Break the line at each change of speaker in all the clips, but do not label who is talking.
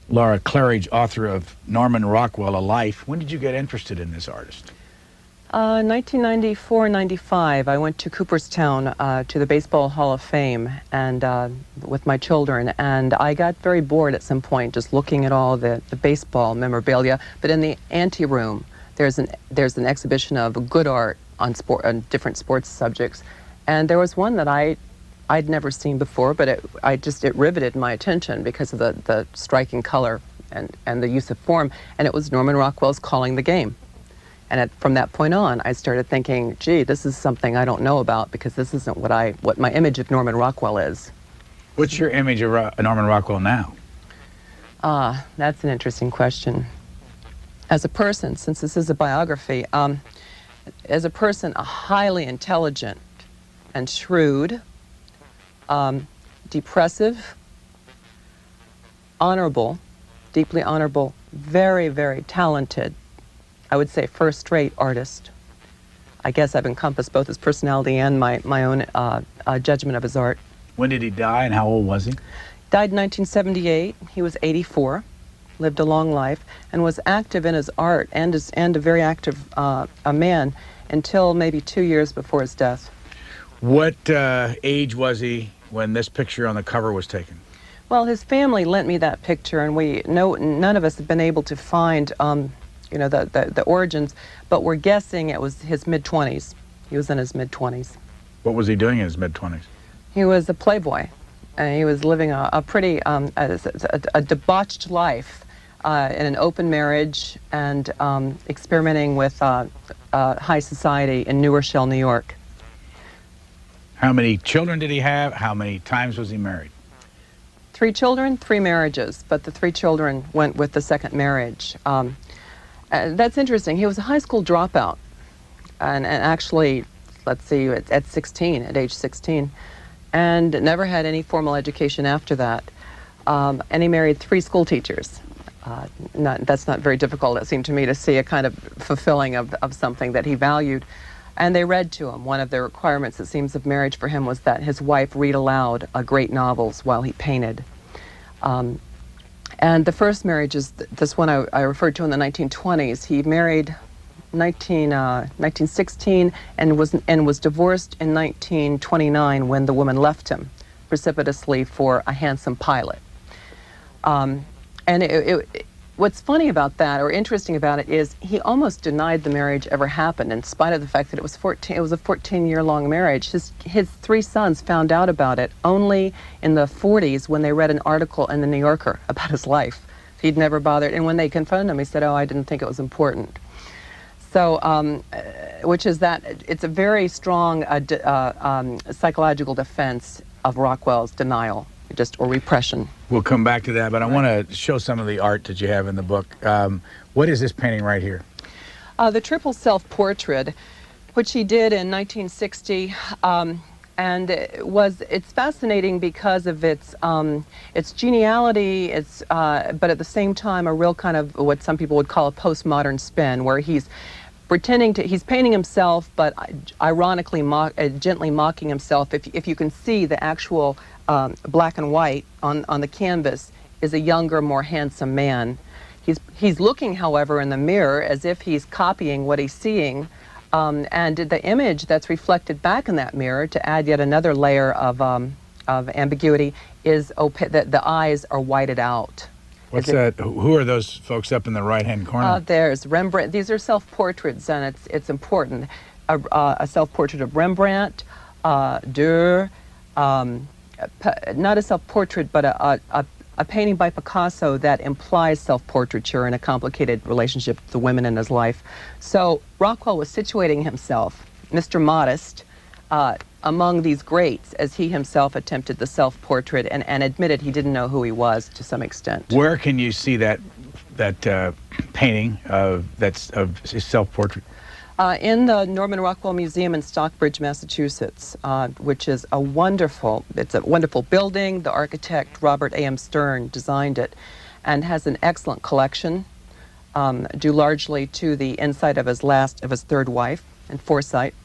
Laura Claridge, author of Norman Rockwell, A Life. When did you get interested in this artist?
1994-95, I went to Cooperstown to the Baseball Hall of Fame and with my children, and I got very bored at some point just looking at all the baseball memorabilia. But in the ante-room, there's an exhibition of good art on different sports subjects, and there was one that I'd never seen before, but it riveted my attention because of the striking color and the use of form, and it was Norman Rockwell's Calling the Game. And from that point on, I started thinking, gee, this is something I don't know about, because this isn't what my image of Norman Rockwell is.
What's your image of Norman Rockwell now?
That's an interesting question. As a person, since this is a biography, as a person, a highly intelligent and shrewd, depressive, honorable, deeply honorable, very, very talented, I would say first-rate artist. I guess I've encompassed both his personality and my own judgment of his art.
When did he die and how old was he?
Died in 1978. He was 84, lived a long life, and was active in his art and a very active a man until maybe 2 years before his death.
What age was he when this picture on the cover was taken?
Well, his family lent me that picture, and none of us have been able to find you know, the origins, but we're guessing it was his mid-20s. He was in his mid-20s.
What was he doing in his mid-20s?
He was a playboy, and he was living a pretty a debauched life in an open marriage and experimenting with high society in New Rochelle, New York.
How many children did he have? How many times was he married?
3 children, 3 marriages, but the 3 children went with the second marriage. That's interesting. He was a high school dropout, and actually, let's see, at age 16, and never had any formal education after that. And he married 3 school teachers. That's not very difficult, it seemed to me, to see a kind of fulfilling of something that he valued. And they read to him. One of the requirements, it seems, of marriage for him was that his wife read aloud great novels while he painted. And the first marriage is this one I referred to in the 1920s. He married 1916 and was divorced in 1929 when the woman left him precipitously for a handsome pilot. What's funny about that, or interesting about it, is he almost denied the marriage ever happened, in spite of the fact that it was a 14-year-long marriage. His 3 sons found out about it only in the 40s when they read an article in the New Yorker about his life. He'd never bothered, and when they confronted him, he said, "Oh, I didn't think it was important." So, which is that it's a very strong psychological defense of Rockwell's denial, or repression.
We'll come back to that, but I want to show some of the art that you have in the book. What is this painting right here?
The triple self-portrait, which he did in 1960, and it's fascinating because of its geniality, but at the same time a real kind of what some people would call a postmodern spin, where he's he's painting himself, but ironically, gently mocking himself. If you can see the actual black and white on the canvas is a younger, more handsome man. He's looking, however, in the mirror as if he's copying what he's seeing, and the image that's reflected back in that mirror, to add yet another layer of ambiguity, is the eyes are whited out.
What's that? Who are those folks up in the right-hand corner?
There's Rembrandt. These are self-portraits, and it's important. A self-portrait of Rembrandt, Durer, not a self-portrait, but a painting by Picasso that implies self-portraiture in a complicated relationship with the women in his life. So Rockwell was situating himself, Mr. Modest, among these greats, as he himself attempted the self-portrait and admitted he didn't know who he was to some extent.
Where can you see that painting of his self-portrait?
In the Norman Rockwell Museum in Stockbridge, Massachusetts, which is a wonderful building. The architect, Robert A.M. Stern, designed it and has an excellent collection, due largely to the insight of his third wife and foresight.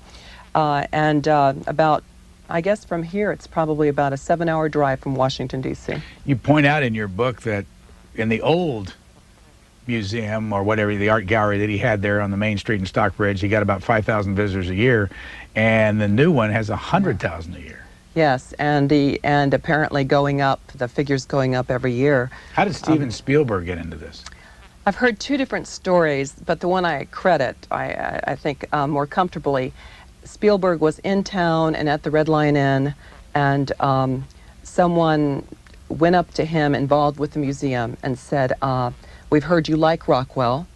About, I guess from here, it's probably about a 7-hour drive from Washington, D.C.
You point out in your book that in the old museum or whatever, the art gallery that he had there on the main street in Stockbridge, he got about 5,000 visitors a year, and the new one has 100,000 a year.
Yes, and apparently going up, the figure's going up every year.
How did Steven Spielberg get into this?
I've heard two different stories, but the one I credit, I think more comfortably, Spielberg was in town and at the Red Lion Inn, and someone went up to him involved with the museum and said, we've heard you like Rockwell,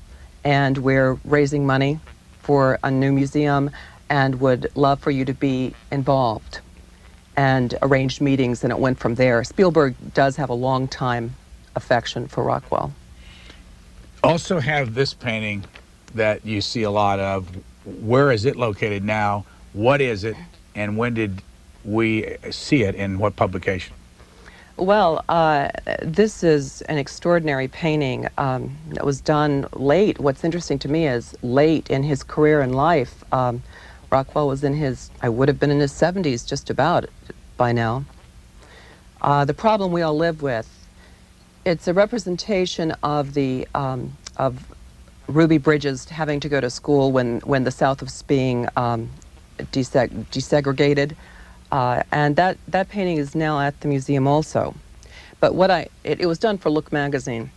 and we're raising money for a new museum and would love for you to be involved, and arranged meetings, and it went from there. Spielberg does have a long time affection for Rockwell.
Also have this painting that you see a lot of. Where is it located now? What is it? And when did we see it, in what publication?
Well, this is an extraordinary painting that was done late. What's interesting to me is late in his career and life. Rockwell was in his, I would have been in his 70s just about by now. The problem we all live with, it's a representation of the of Ruby Bridges having to go to school when the South was being desegregated, and that painting is now at the museum also. But it was done for Look magazine.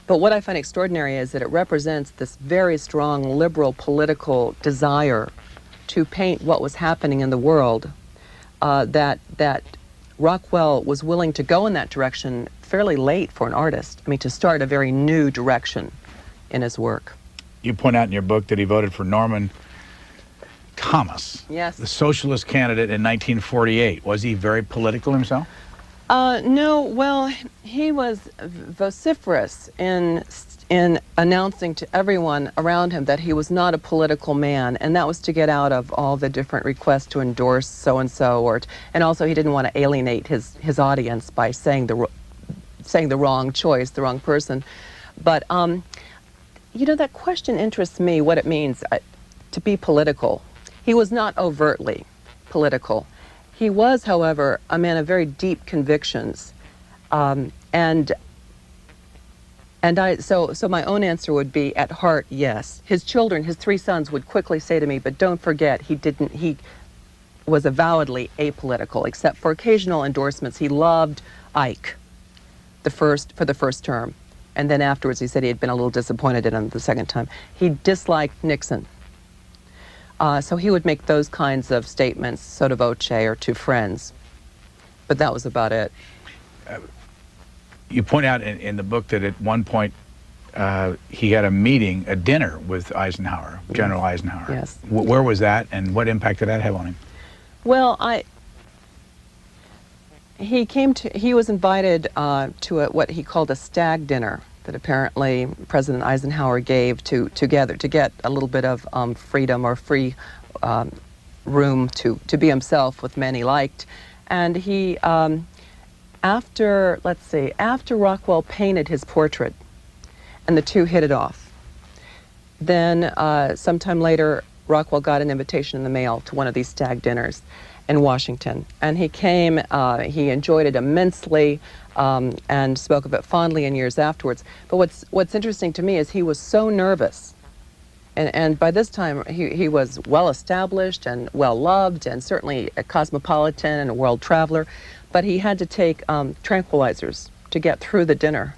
But what I find extraordinary is that it represents this very strong liberal political desire to paint what was happening in the world, that Rockwell was willing to go in that direction fairly late for an artist. I mean, to start a very new direction in his work.
You point out in your book that he voted for Norman Thomas,
yes,
the socialist candidate in 1948. Was he very political himself?
No, well, he was vociferous in announcing to everyone around him that he was not a political man, and that was to get out of all the different requests to endorse so-and-so, and also he didn't want to alienate his audience by saying the wrong choice, the wrong person. But, you know, that question interests me, what it means to be political. He was not overtly political. He was, however, a man of very deep convictions, so my own answer would be, at heart, yes. His children, his three sons, would quickly say to me, but don't forget, he was avowedly apolitical, except for occasional endorsements. He loved Ike for the first term, and then afterwards he said he had been a little disappointed in him the second time. He disliked Nixon. So he would make those kinds of statements, sotto voce or to friends, but that was about it.
You point out in the book that at one point he had a dinner with Eisenhower, General Eisenhower.
Yes.
Where was that, and what impact did that have on him?
Well, he was invited to what he called a stag dinner that apparently President Eisenhower gave to get a little bit of freedom or free room to be himself with men he liked. And he, after Rockwell painted his portrait, and the two hit it off, then sometime later Rockwell got an invitation in the mail to one of these stag dinners in Washington, and he came. He enjoyed it immensely, and spoke of it fondly in years afterwards. But what's interesting to me is he was so nervous, and by this time he was well established and well loved, and certainly a cosmopolitan and a world traveler, but he had to take tranquilizers to get through the dinner.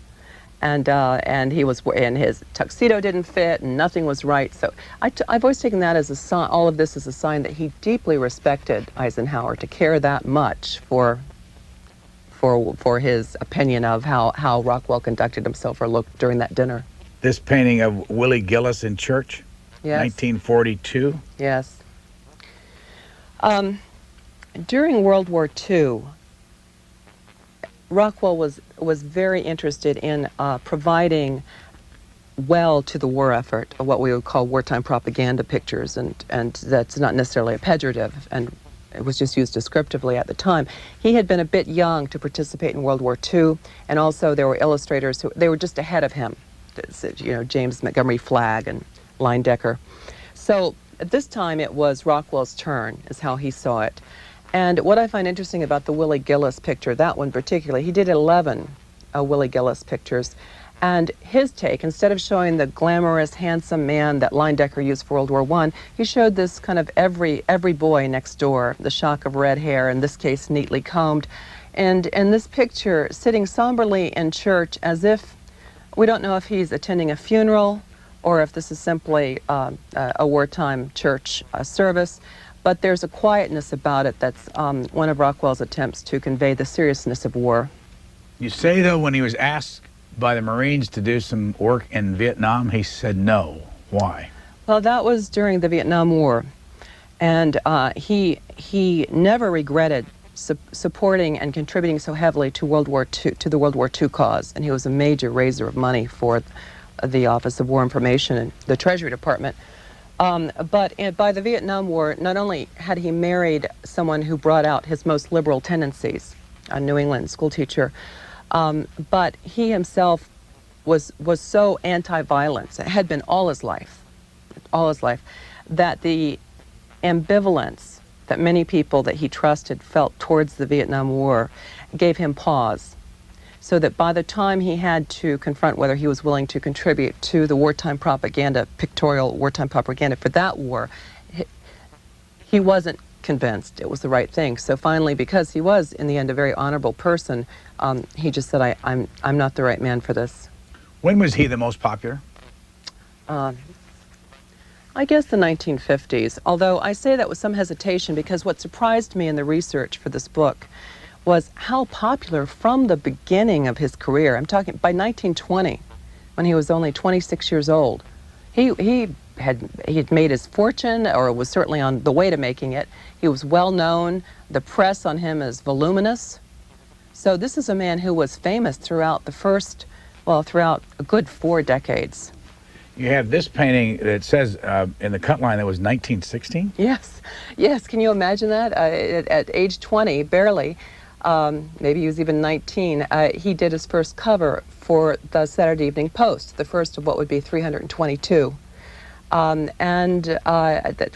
And he was, and his tuxedo didn't fit, and nothing was right. So I've always taken that as a sign, all of this as a sign that he deeply respected Eisenhower, to care that much for his opinion of how Rockwell conducted himself or looked during that dinner.
This painting of Willie Gillis in church, yes. 1942.
Yes. During World War II, Rockwell was very interested in providing well to the war effort, what we would call wartime propaganda pictures, and that's not necessarily a pejorative, and it was just used descriptively at the time. He had been a bit young to participate in World War II, and also there were illustrators they were just ahead of him, you know, James Montgomery Flagg and Leyendecker. So at this time it was Rockwell's turn, is how he saw it. And what I find interesting about the Willie Gillis picture, that one particularly, he did 11 Willie Gillis pictures. And his take, instead of showing the glamorous, handsome man that Leyendecker used for World War I, he showed this kind of every boy next door, the shock of red hair, in this case neatly combed. And in this picture, sitting somberly in church as if, we don't know if he's attending a funeral or if this is simply a wartime church service, but there's a quietness about it that's one of Rockwell's attempts to convey the seriousness of war.
You say, though, when he was asked by the Marines to do some work in Vietnam, he said no. Why?
Well, that was during the Vietnam War, and he never regretted supporting and contributing so heavily to the World War II cause, and he was a major raiser of money for the Office of War Information and the Treasury Department. But by the Vietnam War, not only had he married someone who brought out his most liberal tendencies, a New England schoolteacher, but he himself was so anti-violence, it had been all his life, that the ambivalence that many people that he trusted felt towards the Vietnam War gave him pause. So that by the time he had to confront whether he was willing to contribute to the wartime propaganda, pictorial wartime propaganda for that war, he wasn't convinced it was the right thing. So finally, because he was in the end a very honorable person, he just said, I'm not the right man for this.
When was he the most popular?
I guess the 1950s, although I say that with some hesitation because what surprised me in the research for this book was how popular from the beginning of his career. I'm talking by 1920, when he was only 26 years old. He had made his fortune, or was certainly on the way to making it. He was well known. The press on him is voluminous. So this is a man who was famous throughout throughout a good 4 decades.
You have this painting that says in the cut line that was 1916?
Yes. Can you imagine that? At age 20, barely, maybe he was even 19, he did his first cover for the Saturday Evening Post, the first of what would be 322,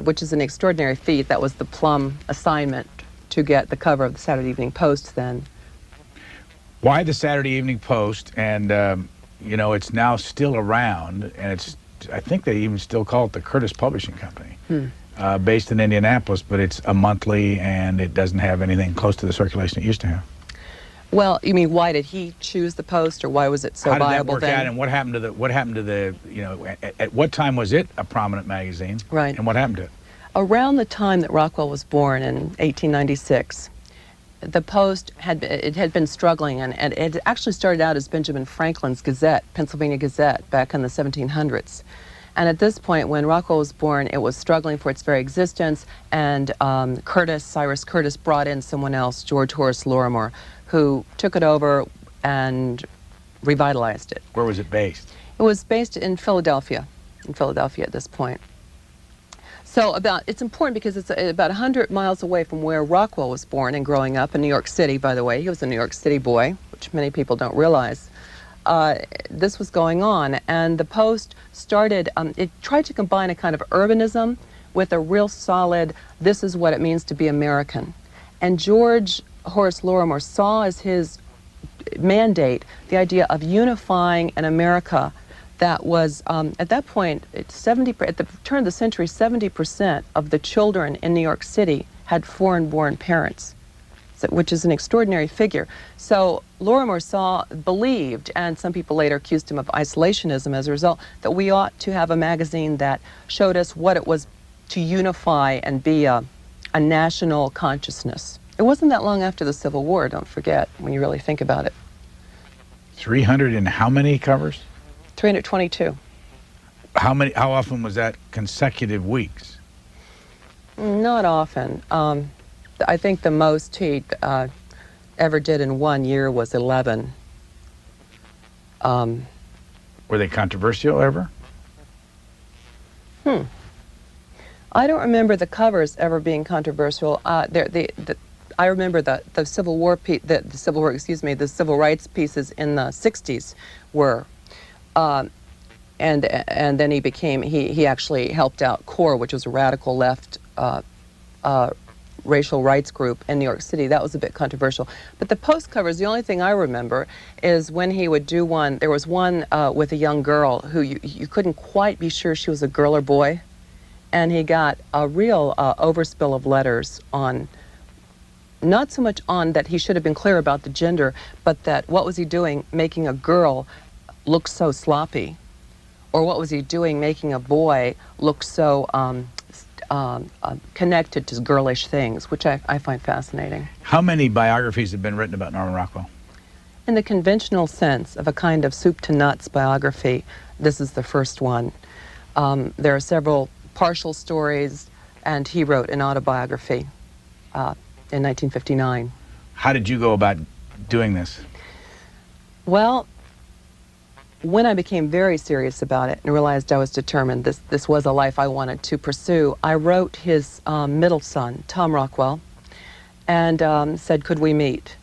which is an extraordinary feat. That was the plum assignment to get the cover of the Saturday Evening Post then.
Why the Saturday Evening Post? And you know, it's now still around, and I think they even still call it the Curtis Publishing Company, based in Indianapolis, but it's a monthly, and it doesn't have anything close to the circulation it used to have.
Well, you mean, why did he choose the Post, or why was it so viable then?
How did that work out, and what happened to the, you know, at what time was it a prominent magazine?
Right.
And what happened to it?
Around the time that Rockwell was born in 1896, the Post had been struggling, and it had actually started out as Benjamin Franklin's Gazette, Pennsylvania Gazette, back in the 1700s. And at this point, when Rockwell was born, it was struggling for its very existence, and Cyrus Curtis brought in someone else, George Horace Lorimer, who took it over and revitalized it.
Where was it based?
It was based in Philadelphia at this point. So it's important because it's about 100 miles away from where Rockwell was born and growing up in New York City, by the way. He was a New York City boy, which many people don't realize. This was going on, and the Post started, it tried to combine a kind of urbanism with a real solid, this is what it means to be American. And George Horace Lorimer saw as his mandate the idea of unifying an America that was, at that point, at the turn of the century, 70% of the children in New York City had foreign-born parents, which is an extraordinary figure. So Lorimer believed, and some people later accused him of isolationism as a result, that we ought to have a magazine that showed us what it was to unify and be a national consciousness. It wasn't that long after the Civil War, don't forget, when you really think about it.
300 and how many covers?
322.
How often was that consecutive weeks?
Not often. I think the most he ever did in 1 year was 11.
Were they controversial ever?
I don't remember the covers ever being controversial. I remember the Civil rights pieces in the 60s were. And then he actually helped out CORE, which was a radical left racial rights group in New York City. That was a bit controversial. But the post covers, the only thing I remember is when he would do one, there was one with a young girl who you couldn't quite be sure she was a girl or boy. And he got a real overspill of letters on, not so much on that he should have been clear about the gender, but that what was he doing making a girl look so sloppy? Or what was he doing making a boy look so connected to girlish things, which I find fascinating.
How many biographies have been written about Norman Rockwell?
In the conventional sense of a kind of soup to nuts biography, this is the first one. There are several partial stories, and he wrote an autobiography in 1959.
How did you go about doing this?
Well, when I became very serious about it and realized I was determined this was a life I wanted to pursue, I wrote his middle son, Tom Rockwell, and said, could we meet?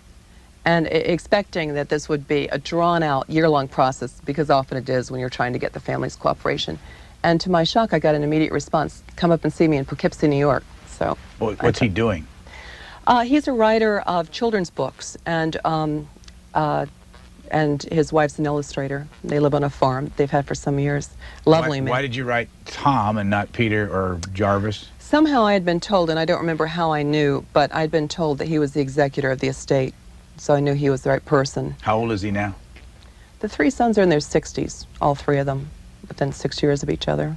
And expecting that this would be a drawn-out, year-long process, because often it is when you're trying to get the family's cooperation. And to my shock, I got an immediate response, come up and see me in Poughkeepsie, New York. So,
what's he doing?
He's a writer of children's books, and his wife's an illustrator. They live on a farm they've had for some years. Lovely man.
Why did you write Tom and not Peter or Jarvis?
Somehow I had been told, and I don't remember how I knew, but I'd been told that he was the executor of the estate, so I knew he was the right person.
How old is he now?
The three sons are in their 60s, all three of them, within 6 years of each other.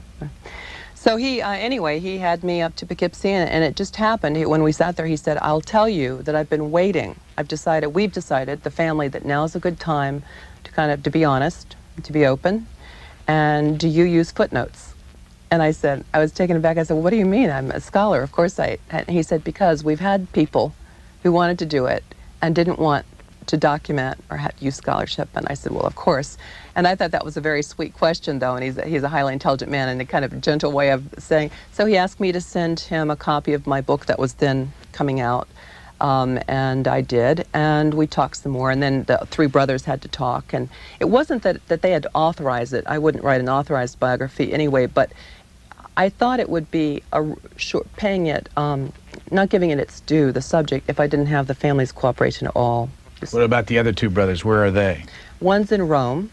So he, anyway, he had me up to Poughkeepsie, and it just happened. When we sat there, he said, I'll tell you that I've been waiting. We've decided, the family, that now is a good time to be honest, to be open, and do you use footnotes? And I said, I was taken aback. I said, well, what do you mean? I'm a scholar, of course and he said, because we've had people who wanted to do it and didn't want to document or use scholarship. And I said, well, of course. And I thought that was a very sweet question, though, and he's a highly intelligent man and a kind of gentle way of saying. So he asked me to send him a copy of my book that was then coming out, and I did, and we talked some more, and then the three brothers had to talk, and it wasn't that they had to authorize it. I wouldn't write an authorized biography anyway, but I thought it would be paying it, not giving it its due, the subject, if I didn't have the family's cooperation at all.
What about the other two brothers? Where are they?
One's in Rome.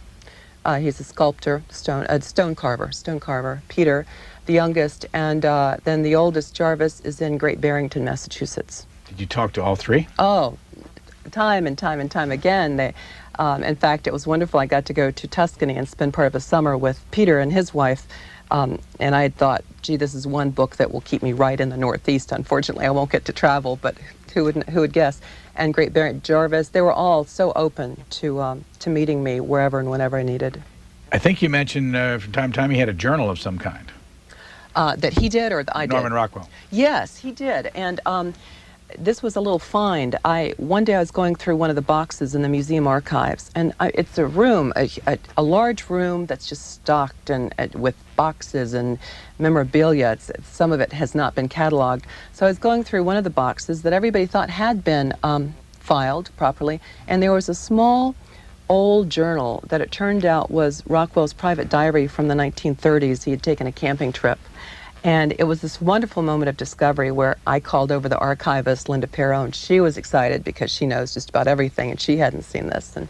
He's a sculptor, stone carver, Peter, the youngest, and then the oldest, Jarvis, is in Great Barrington, Massachusetts.
Did you talk to all three?
Oh, time and time and time again. In fact, it was wonderful. I got to go to Tuscany and spend part of a summer with Peter and his wife, and I had thought, gee, this is one book that will keep me right in the Northeast. Unfortunately, I won't get to travel, but who would guess? And Great Barrington, Jarvis, they were all so open to meeting me wherever and whenever I needed.
I think you mentioned from time to time he had a journal of some kind.
That he did, or that I did?
Norman Rockwell.
Yes, he did. And this was a little find. One day I was going through one of the boxes in the museum archives, and it's a room, a large room that's just stocked with boxes and memorabilia. Some of it has not been cataloged. So I was going through one of the boxes that everybody thought had been filed properly, and there was a small old journal that it turned out was Rockwell's private diary from the 1930s. He had taken a camping trip. And it was this wonderful moment of discovery where I called over the archivist, Linda Perro, and she was excited because she knows just about everything, and she hadn't seen this. And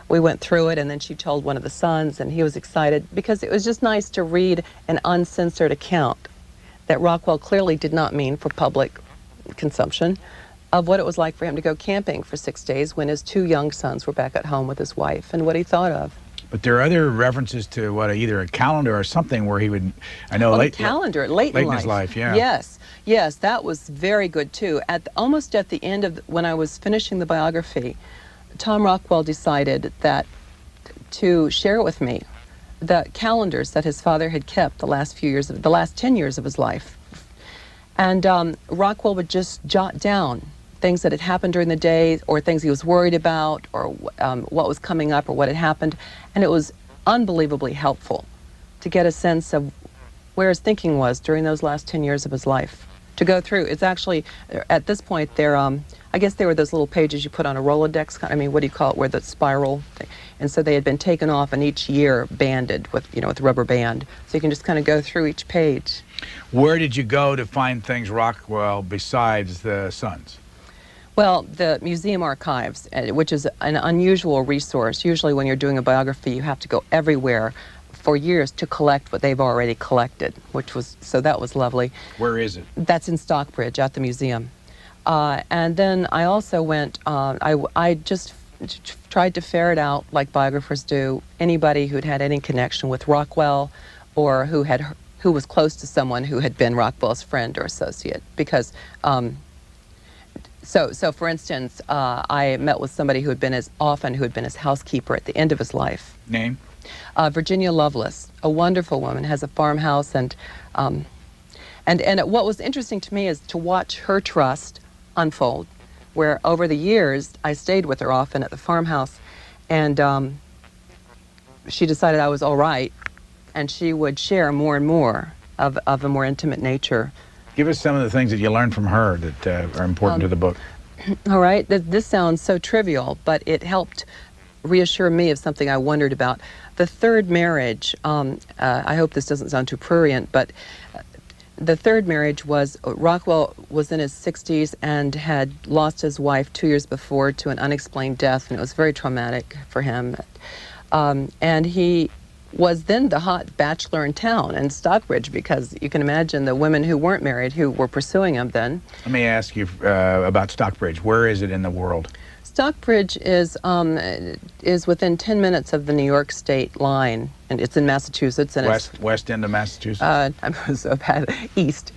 we went through it, and then she told one of the sons, and he was excited because it was just nice to read an uncensored account that Rockwell clearly did not mean for public consumption of what it was like for him to go camping for 6 days when his two young sons were back at home with his wife, and what he thought of.
But there are other references to either a calendar or something where he would, I know,
late in
his life, yeah.
Yes, that was very good too. Almost at the end of when I was finishing the biography, Tom Rockwell decided that to share with me the calendars that his father had kept the last 10 years of his life, and Rockwell would just jot down things that had happened during the day, or things he was worried about, or what was coming up, or what had happened. And it was unbelievably helpful to get a sense of where his thinking was during those last 10 years of his life. To go through, it's actually, at this point, I guess they were those little pages you put on a Rolodex, what do you call it, where the spiral thing. And so they had been taken off and each year banded with, with rubber band. So you can just kind of go through each page.
Where did you go to find things Rockwell besides the sons?
Well, the museum archives, which is an unusual resource. Usually when you're doing a biography, you have to go everywhere for years to collect what they've already collected, so that was lovely.
Where is it?
That's in Stockbridge at the museum. And then I also went, I just tried to ferret out, like biographers do, anybody who'd had any connection with Rockwell or who was close to someone who had been Rockwell's friend or associate. Because, so for instance, I met with somebody who had been his housekeeper at the end of his life.
Name?
Virginia Lovelace, a wonderful woman, has a farmhouse, and what was interesting to me is to watch her trust unfold, where over the years I stayed with her often at the farmhouse, and she decided I was all right, and she would share more and more of a more intimate nature.
Give us some of the things that you learned from her that are important to the book.
All right, this sounds so trivial, but it helped reassure me of something I wondered about. The third marriage, I hope this doesn't sound too prurient, but the third marriage was, Rockwell was in his 60s and had lost his wife 2 years before to an unexplained death, and it was very traumatic for him. And he was then the hot bachelor in town in Stockbridge, because you can imagine the women who weren't married who were pursuing him then.
Let me ask you about Stockbridge. Where is it in the world?
Stockbridge is within 10 minutes of the New York state line, and it's in Massachusetts. And
west end of Massachusetts.
I'm so bad. East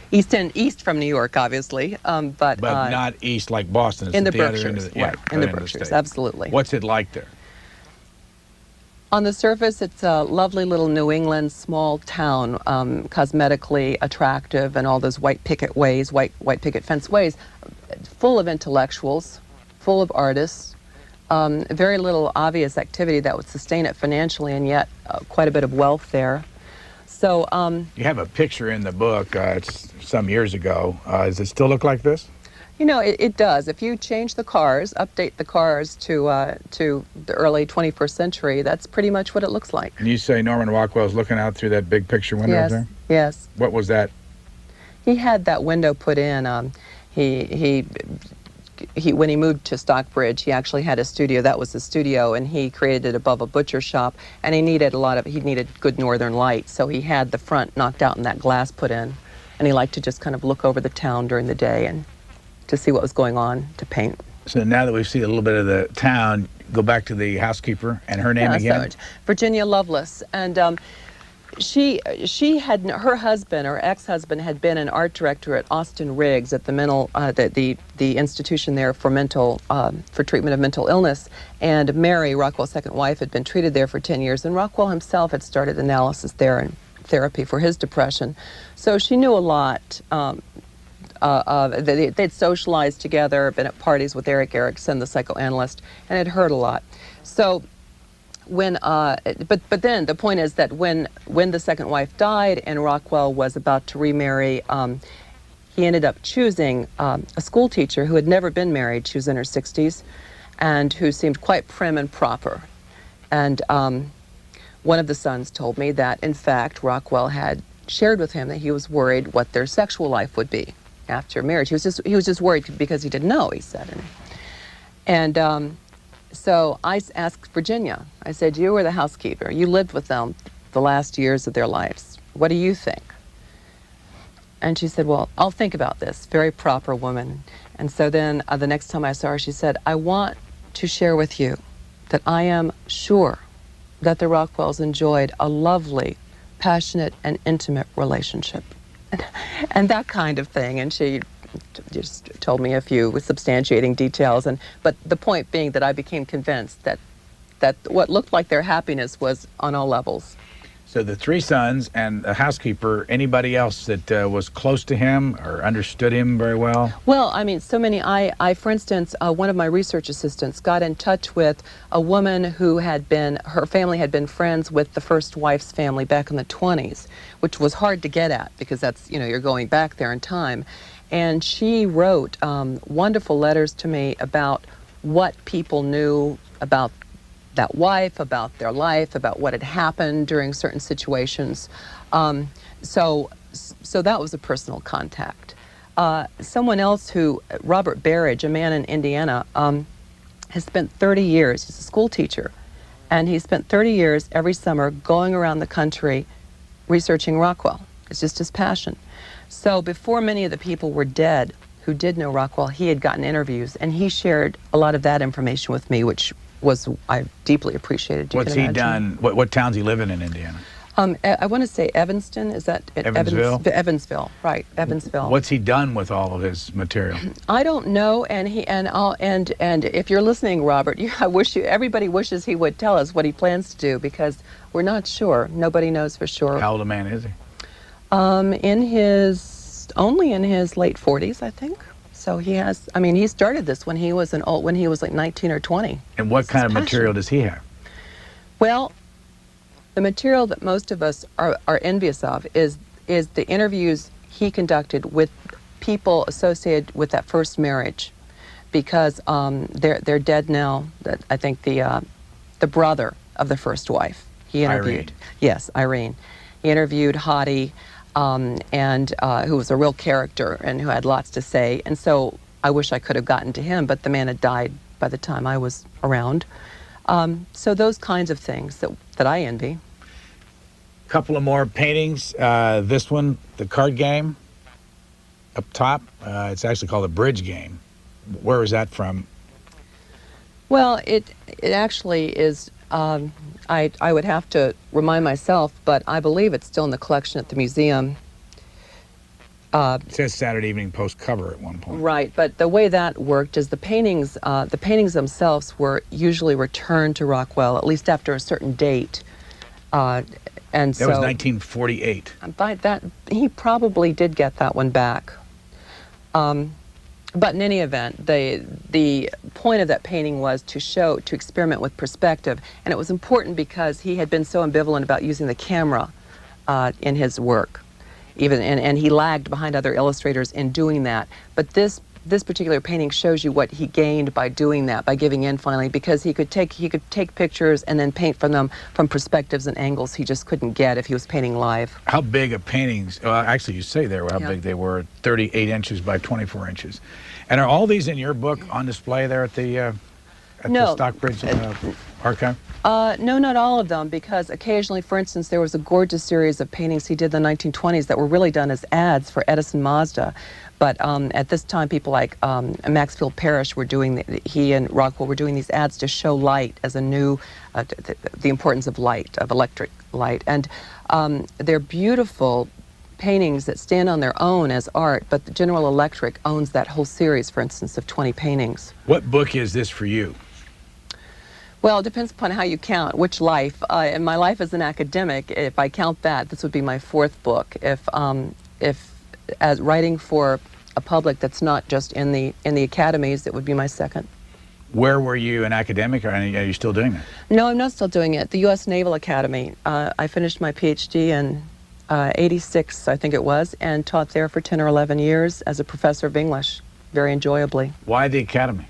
from New York, obviously, but
not east like Boston. It's
in the
at the other
Berkshires,
end of the,
right, in the Berkshires, absolutely.
What's it like there?
On the surface, it's a lovely little New England small town, cosmetically attractive, and all those white picket picket fence ways, full of intellectuals, full of artists, very little obvious activity that would sustain it financially, and yet quite a bit of wealth there. So
you have a picture in the book. It's some years ago. Does it still look like this?
You know, it does. If you change the cars, update the cars to the early 21st century, that's pretty much what it looks like.
And you say Norman Rockwell's looking out through that big picture window
yes,
there?
Yes.
What was that?
He had that window put in. When he moved to Stockbridge, he actually had a studio. That was the studio, and he created it above a butcher shop. And he needed good northern light, so he had the front knocked out and that glass put in. And he liked to just kind of look over the town during the day and to see what was going on, to paint.
So now that we've seen a little bit of the town, go back to the housekeeper and her name again?
So Virginia Lovelace. And her husband, or ex-husband, had been an art director at Austin Riggs at the institution there for treatment of mental illness. And Mary, Rockwell's second wife, had been treated there for 10 years, and Rockwell himself had started analysis there and therapy for his depression. So she knew a lot. They'd socialized together, been at parties with Eric Erikson, the psychoanalyst, and had heard a lot. So but then the point is that when the second wife died and Rockwell was about to remarry, he ended up choosing a school teacher who had never been married. She was in her 60s, and who seemed quite prim and proper. And one of the sons told me that, in fact, Rockwell had shared with him that he was worried what their sexual life would be after marriage. He was just worried because he didn't know, he said. So I asked Virginia, I said, you were the housekeeper. You lived with them the last years of their lives. What do you think? And she said, well, I'll think about this. Very proper woman. And so then the next time I saw her, she said, I want to share with you that I am sure that the Rockwells enjoyed a lovely, passionate, and intimate relationship. And that kind of thing. And she just told me a few substantiating details, but the point being that I became convinced that what looked like their happiness was on all levels.
So the three sons and a housekeeper, anybody else that was close to him or understood him very well?
Well, I mean, so many. For instance, one of my research assistants got in touch with a woman who her family had been friends with the first wife's family back in the 20s, which was hard to get at because that's, you're going back there in time. And she wrote wonderful letters to me about what people knew about that wife, about their life, about what had happened during certain situations. So so that was a personal contact. Someone else who, Robert Barrage, a man in Indiana, has spent 30 years, he's a school teacher, and he spent 30 years every summer going around the country researching Rockwell. It's just his passion. So before many of the people were dead who did know Rockwell, he had gotten interviews, and he shared a lot of that information with me, which I deeply appreciated.
What's he done? What towns he live in Indiana?
I want to say Evanston. Is that
Evansville?
Evansville, right? Evansville.
What's he done with all of his material?
I don't know, and if you're listening, Robert, everybody wishes he would tell us what he plans to do, because we're not sure. Nobody knows for sure.
How old a man is he?
Only in his late 40s, I think. So he has. I mean, he started this when he was like 19 or 20.
And what kind of material does he have?
Well, the material that most of us are envious of is the interviews he conducted with people associated with that first marriage, because they're dead now. I think the brother of the first wife he interviewed.
Irene.
Yes, Irene. He interviewed Hottie, and who was a real character and who had lots to say. And so I wish I could have gotten to him, but the man had died by the time I was around. So those kinds of things that I envy.
Couple of more paintings. This one, the card game, up top. It's actually called a bridge game. Where is that from?
Well, it actually is. I would have to remind myself, but I believe it's still in the collection at the museum.
It says Saturday Evening Post cover at one point.
Right, but the way that worked is the paintings themselves were usually returned to Rockwell, at least after a certain date. And
that was 1948.
By that, he probably did get that one back. But in any event, the point of that painting was to experiment with perspective, and it was important because he had been so ambivalent about using the camera in his work, and he lagged behind other illustrators in doing that. But this particular painting shows you what he gained by doing that, by giving in finally, because he could take pictures and then paint from them from perspectives and angles he just couldn't get if he was painting live.
How big are paintings? Well, actually, you say how big they were, 38 inches by 24 inches. And are all these in your book on display there at the Stockbridge Archive?
No, not all of them, because occasionally, for instance, there was a gorgeous series of paintings he did in the 1920s that were really done as ads for Edison Mazda. But at this time, people like Maxfield Parrish were doing, he and Rockwell were doing these ads to show light as a new, the importance of light, of electric light. And they're beautiful paintings that stand on their own as art, but the General Electric owns that whole series, for instance, of 20 paintings.
What book is this for you?
Well, it depends upon how you count, which life. In my life as an academic, if I count that, this would be my fourth book. If as writing for a public that's not just in the academies, it would be my second.
Where were you an academic, or are you still doing that?
No, I'm not still doing it. The U.S. Naval Academy. I finished my PhD in 86, I think it was, and taught there for 10 or 11 years as a professor of English, very enjoyably.
Why the academy?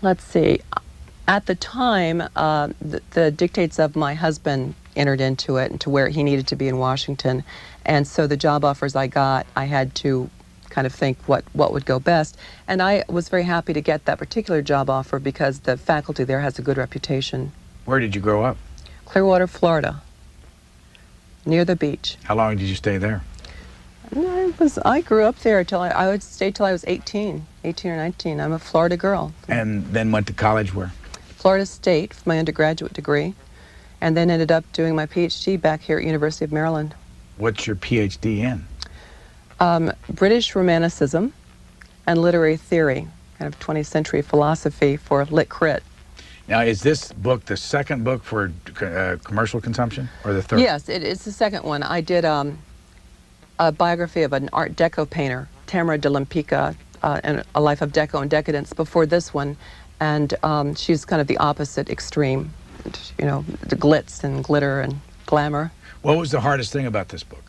Let's see. At the time, the dictates of my husband entered into it, and to where he needed to be in Washington. And so the job offers I got, I had to kind of think what would go best. And I was very happy to get that particular job offer because the faculty there has a good reputation.
Where did you grow up?
Clearwater, Florida, near the beach.
How long did you stay there?
I grew up there till I would stay till I was 18 or 19. I'm a Florida girl.
And then went to college where?
Florida State for my undergraduate degree, and then ended up doing my PhD back here at University of Maryland.
What's your PhD in?
British Romanticism and literary theory, kind of 20th century philosophy for Lit Crit.
Now, is this book the second book for commercial consumption, or the third?
Yes, it's the second one. I did a biography of an Art Deco painter, Tamara de Lempicka, and A Life of Deco and Decadence before this one, and she's kind of the opposite extreme, you know, the glitz and glitter and glamour.
What was the hardest thing about this book?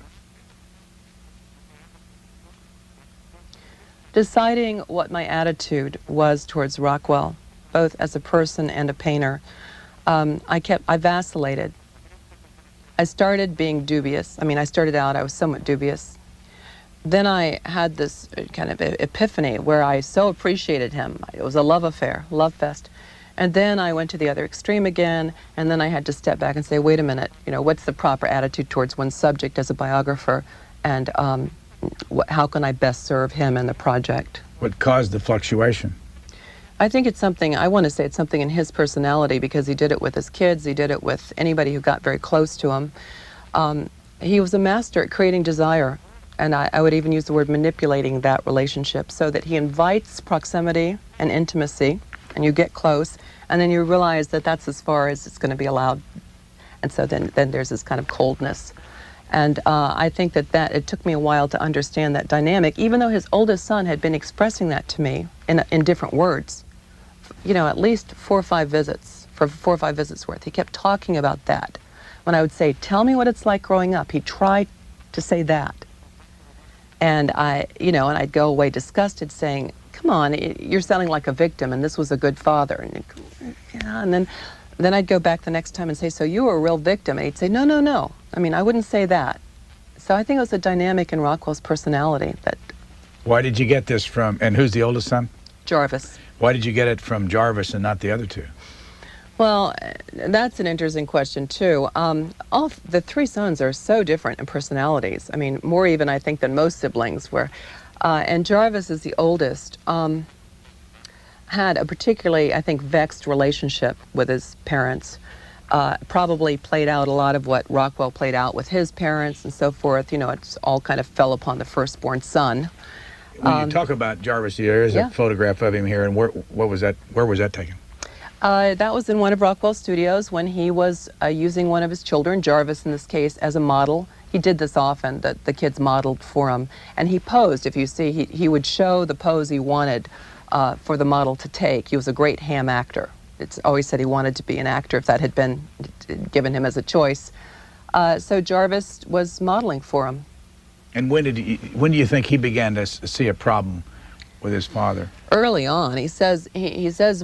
Deciding what my attitude was towards Rockwell, both as a person and a painter. I vacillated. I started being dubious. I mean, I started out, I was somewhat dubious. Then I had this kind of epiphany where I so appreciated him. It was a love affair, love fest. And then I went to the other extreme again, and then I had to step back and say, wait a minute, you know, what's the proper attitude towards one's subject as a biographer, and how can I best serve him and the project?
What caused the fluctuation?
I think it's something, I want to say it's something in his personality, because he did it with his kids, he did it with anybody who got very close to him. He was a master at creating desire. And I would even use the word manipulating that relationship, so that he invites proximity and intimacy, and you get close, and then you realize that that's as far as it's going to be allowed. And so then there's this kind of coldness. And I think that it took me a while to understand that dynamic, even though his oldest son had been expressing that to me in different words. You know, at least 4 or 5 visits, for 4 or 5 visits worth. He kept talking about that. When I would say, tell me what it's like growing up, he tried to say that. And and I'd go away disgusted, saying, come on, you're sounding like a victim, and this was a good father. And then I'd go back the next time and say, so you were a real victim. And he'd say, no, no, no. I mean, I wouldn't say that. So I think it was a dynamic in Rockwell's personality that...
Why did you get this from, and who's the oldest son?
Jarvis.
Why did you get it from Jarvis and not the other 2?
Well, that's an interesting question, too. All the 3 sons are so different in personalities. I mean, more even, I think, than most siblings were. And Jarvis is the oldest. Had a particularly, I think, vexed relationship with his parents. Probably played out a lot of what Rockwell played out with his parents and so forth. You know, it's all kind of fell upon the firstborn son.
When you talk about Jarvis, there is a photograph of him here, and where was that taken?
That was in one of Rockwell's studios when he was using one of his children, Jarvis in this case, as a model. He did this often, that the kids modeled for him. And he posed, if you see, he would show the pose he wanted for the model to take. He was a great ham actor. It's always said he wanted to be an actor if that had been given him as a choice. So Jarvis was modeling for him.
And when do you think he began to see a problem with his father?
Early on. He says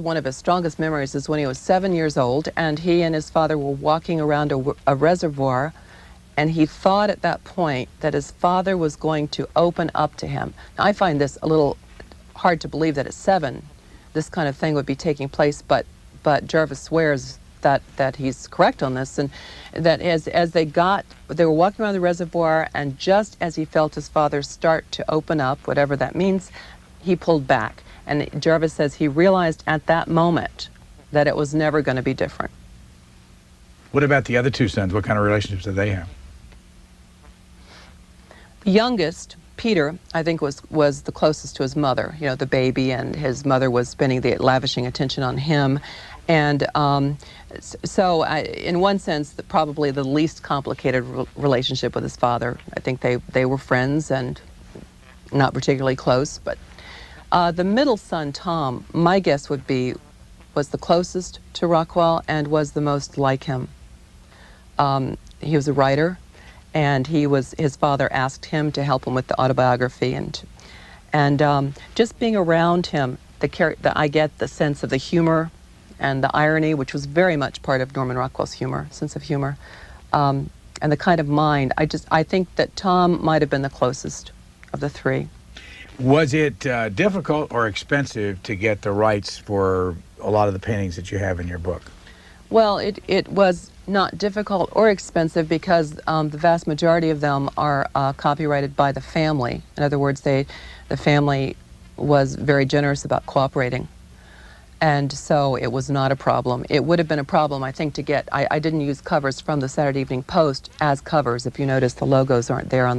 one of his strongest memories is when he was 7 years old, and he and his father were walking around a reservoir, and he thought at that point that his father was going to open up to him. Now, I find this a little hard to believe that at 7 this kind of thing would be taking place, but Jarvis swears that he's correct on this, and that as they were walking around the reservoir, and just as he felt his father start to open up, whatever that means, he pulled back. And Jarvis says he realized at that moment that it was never going to be different.
What about the other 2 sons? What kind of relationships did they have?
The youngest, Peter, I think was the closest to his mother, you know, the baby, and his mother was spending the lavishing attention on him. And so in one sense, probably the least complicated relationship with his father. I think they were friends and not particularly close, but the middle son, Tom, my guess would be, was the closest to Rockwell and was the most like him. He was a writer, and his father asked him to help him with the autobiography, and just being around him, I get the sense of the humor and the irony, which was very much part of Norman Rockwell's humor, sense of humor, and the kind of mind. I think that Tom might have been the closest of the 3.
Was it difficult or expensive to get the rights for a lot of the paintings that you have in your book?
Well, it was not difficult or expensive, because the vast majority of them are copyrighted by the family. In other words, the family was very generous about cooperating. And so it was not a problem. It would have been a problem, I think, to get... I didn't use covers from the Saturday Evening Post as covers. If you notice, the logos aren't there.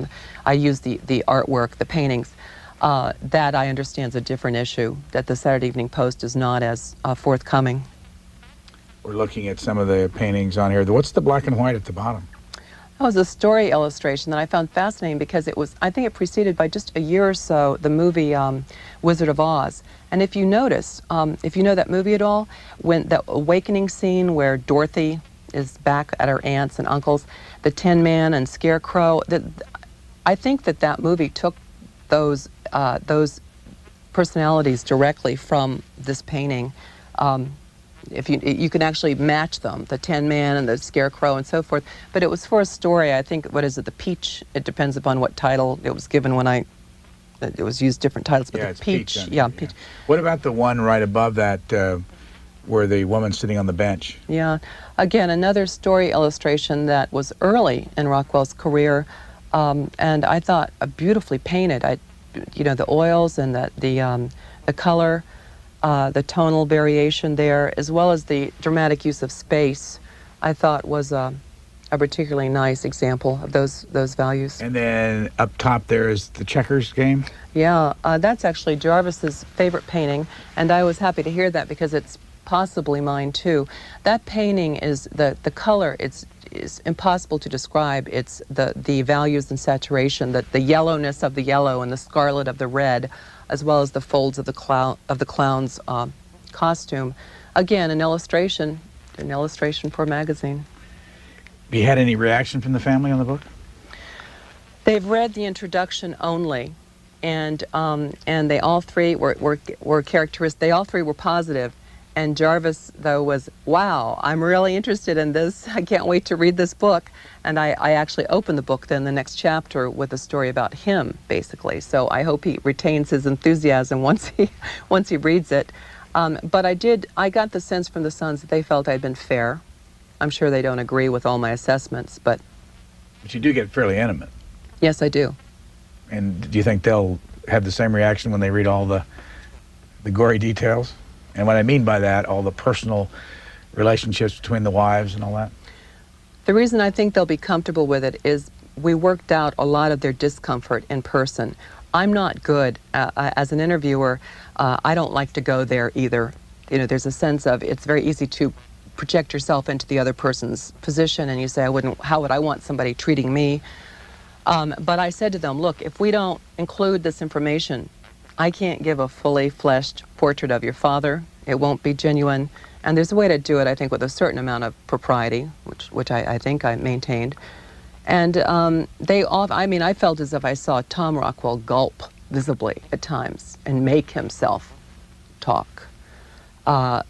I used the artwork, the paintings. That, I understand, is a different issue, that the Saturday Evening Post is not as forthcoming.
We're looking at some of the paintings on here. What's the black and white at the bottom?
That was a story illustration that I found fascinating, because I think it preceded by just a year or so the movie Wizard of Oz. And if you notice, if you know that movie at all, when the awakening scene where Dorothy is back at her aunts and uncles, the Tin Man and Scarecrow, I think that movie took those personalities directly from this painting. if you can actually match them, the Tin Man and the Scarecrow and so forth. But it was for a story. I think, what is it, the Peach? It depends upon what title it was given when it was used different titles. But
Yeah,
the
it's
Peach,
Peach.
yeah, Peach.
What about the one right above that, where the woman's sitting on the bench?
Yeah, again, another story illustration that was early in Rockwell's career, and I thought beautifully painted. The oils and the color. The tonal variation there, as well as the dramatic use of space, I thought was a particularly nice example of those values.
And then up top there is the checkers game?
Yeah, that's actually Jarvis's favorite painting, and I was happy to hear that because it's possibly mine too. That painting is the color, it's impossible to describe. It's the values and saturation, the yellowness of the yellow and the scarlet of the red, as well as the folds of the clown's costume. Again, an illustration for a magazine.
Have you had any reaction from the family on the book?
They've read the introduction only, and they all three were characteristic. They all three were positive. And Jarvis, though, was, wow, I'm really interested in this. I can't wait to read this book. And I actually opened the book then, the next chapter, with a story about him, basically. So I hope he retains his enthusiasm once he reads it. But I got the sense from the sons that they felt I'd been fair. I'm sure they don't agree with all my assessments, but...
But you do get fairly intimate.
Yes, I do.
And do you think they'll have the same reaction when they read all the gory details? And what I mean by that, all the personal relationships between the wives and all that?
The reason I think they'll be comfortable with it is we worked out a lot of their discomfort in person. I'm not good as an interviewer. I don't like to go there either. There's a sense of it's very easy to project yourself into the other person's position, and you say, how would I want somebody treating me? But I said to them, look, if we don't include this information, I can't give a fully fleshed portrait of your father. It won't be genuine. And there's a way to do it, I think, with a certain amount of propriety, which I think I maintained. And I felt as if I saw Tom Rockwell gulp visibly at times and make himself talk. I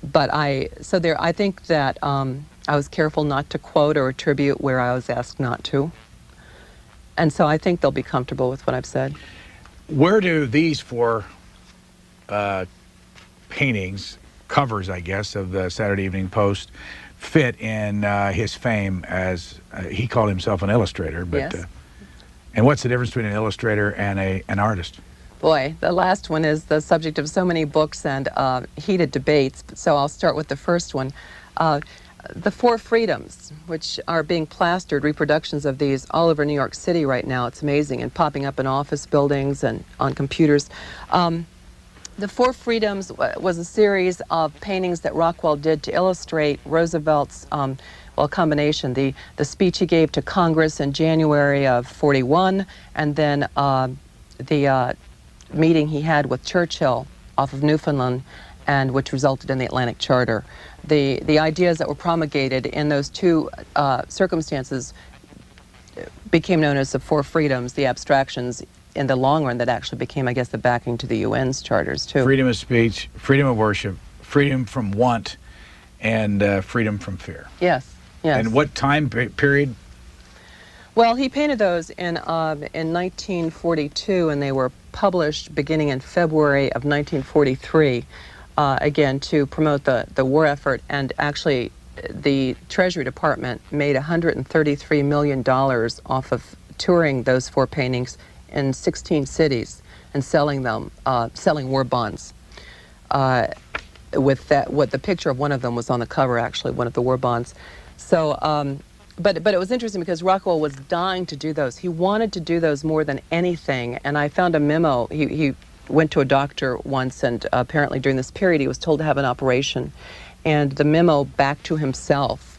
think that I was careful not to quote or attribute where I was asked not to. And so I think they'll be comfortable with what I've said.
Where do these four paintings, covers, I guess, of the Saturday Evening Post fit in his fame as he called himself an illustrator? But
yes.
And what's the difference between an illustrator and an artist?
Boy, the last one is the subject of so many books and heated debates, so I'll start with the first one. The Four Freedoms, which are being plastered, reproductions of these all over New York City right now. It's amazing, and popping up in office buildings and on computers. The Four Freedoms was a series of paintings that Rockwell did to illustrate Roosevelt's, a combination, the speech he gave to Congress in January of '41, and then the meeting he had with Churchill off of Newfoundland, and which resulted in the Atlantic Charter. The ideas that were promulgated in those two circumstances became known as the Four Freedoms, the abstractions in the long run that actually became, I guess, the backing to the UN's charters, too.
Freedom of speech, freedom of worship, freedom from want, and freedom from fear.
Yes, yes.
And what time period?
Well, he painted those in 1942, and they were published beginning in February of 1943. Again, to promote the war effort, and actually the Treasury Department made $133 million off of touring those four paintings in 16 cities and selling them, selling war bonds. With that, the picture of one of them was on the cover, actually, one of the war bonds. So, but it was interesting because Rockwell was dying to do those. He wanted to do those more than anything, and I found a memo. He went to a doctor once, and apparently during this period he was told to have an operation, and the memo back to himself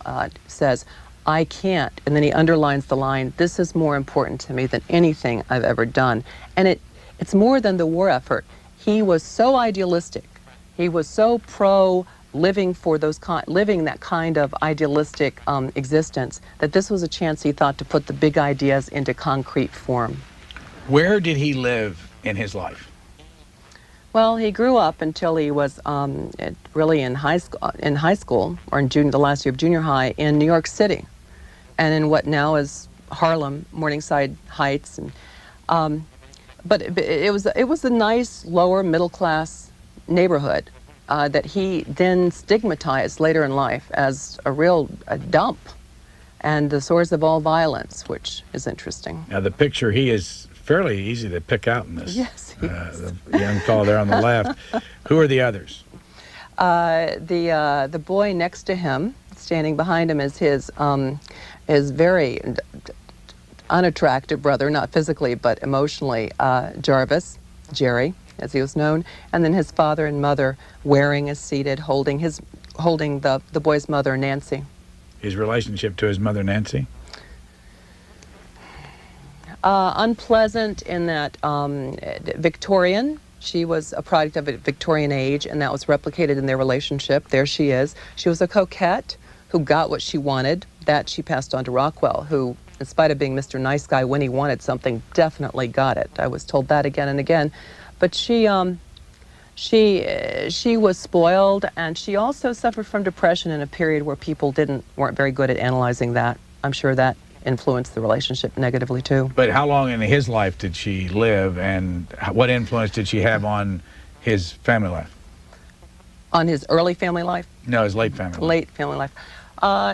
says, I can't, and then he underlines the line, this is more important to me than anything I've ever done. And it's more than the war effort. He was so idealistic. He was so pro living for living that kind of idealistic existence, that this was a chance he thought to put the big ideas into concrete form.
Where did he live in his life?
Well, he grew up until he was really in high school, or in the last year of junior high in New York City, and in what now is Harlem, Morningside Heights, and but it was a nice lower middle class neighborhood that he then stigmatized later in life as a dump and the source of all violence, which is interesting.
Now the picture, he is fairly easy to pick out in this.
Yes, he is.
The young fellow there on the left. Who are the others?
The boy next to him, standing behind him, is his very unattractive brother, not physically but emotionally, Jerry, as he was known, and then his father and mother, Waring, is seated holding the boy's mother, Nancy.
His relationship to his mother, Nancy?
Unpleasant in that Victorian. She was a product of a Victorian age, and that was replicated in their relationship. There she is. She was a coquette who got what she wanted. That she passed on to Rockwell, who, in spite of being Mr. Nice Guy, when he wanted something, definitely got it. I was told that again and again. But she was spoiled, and she also suffered from depression in a period where people weren't very good at analyzing that. I'm sure that influenced the relationship negatively too.
But how long in his life did she live, and what influence did she have on his family life?
On his early family life?
No, his late family life.
Late family life.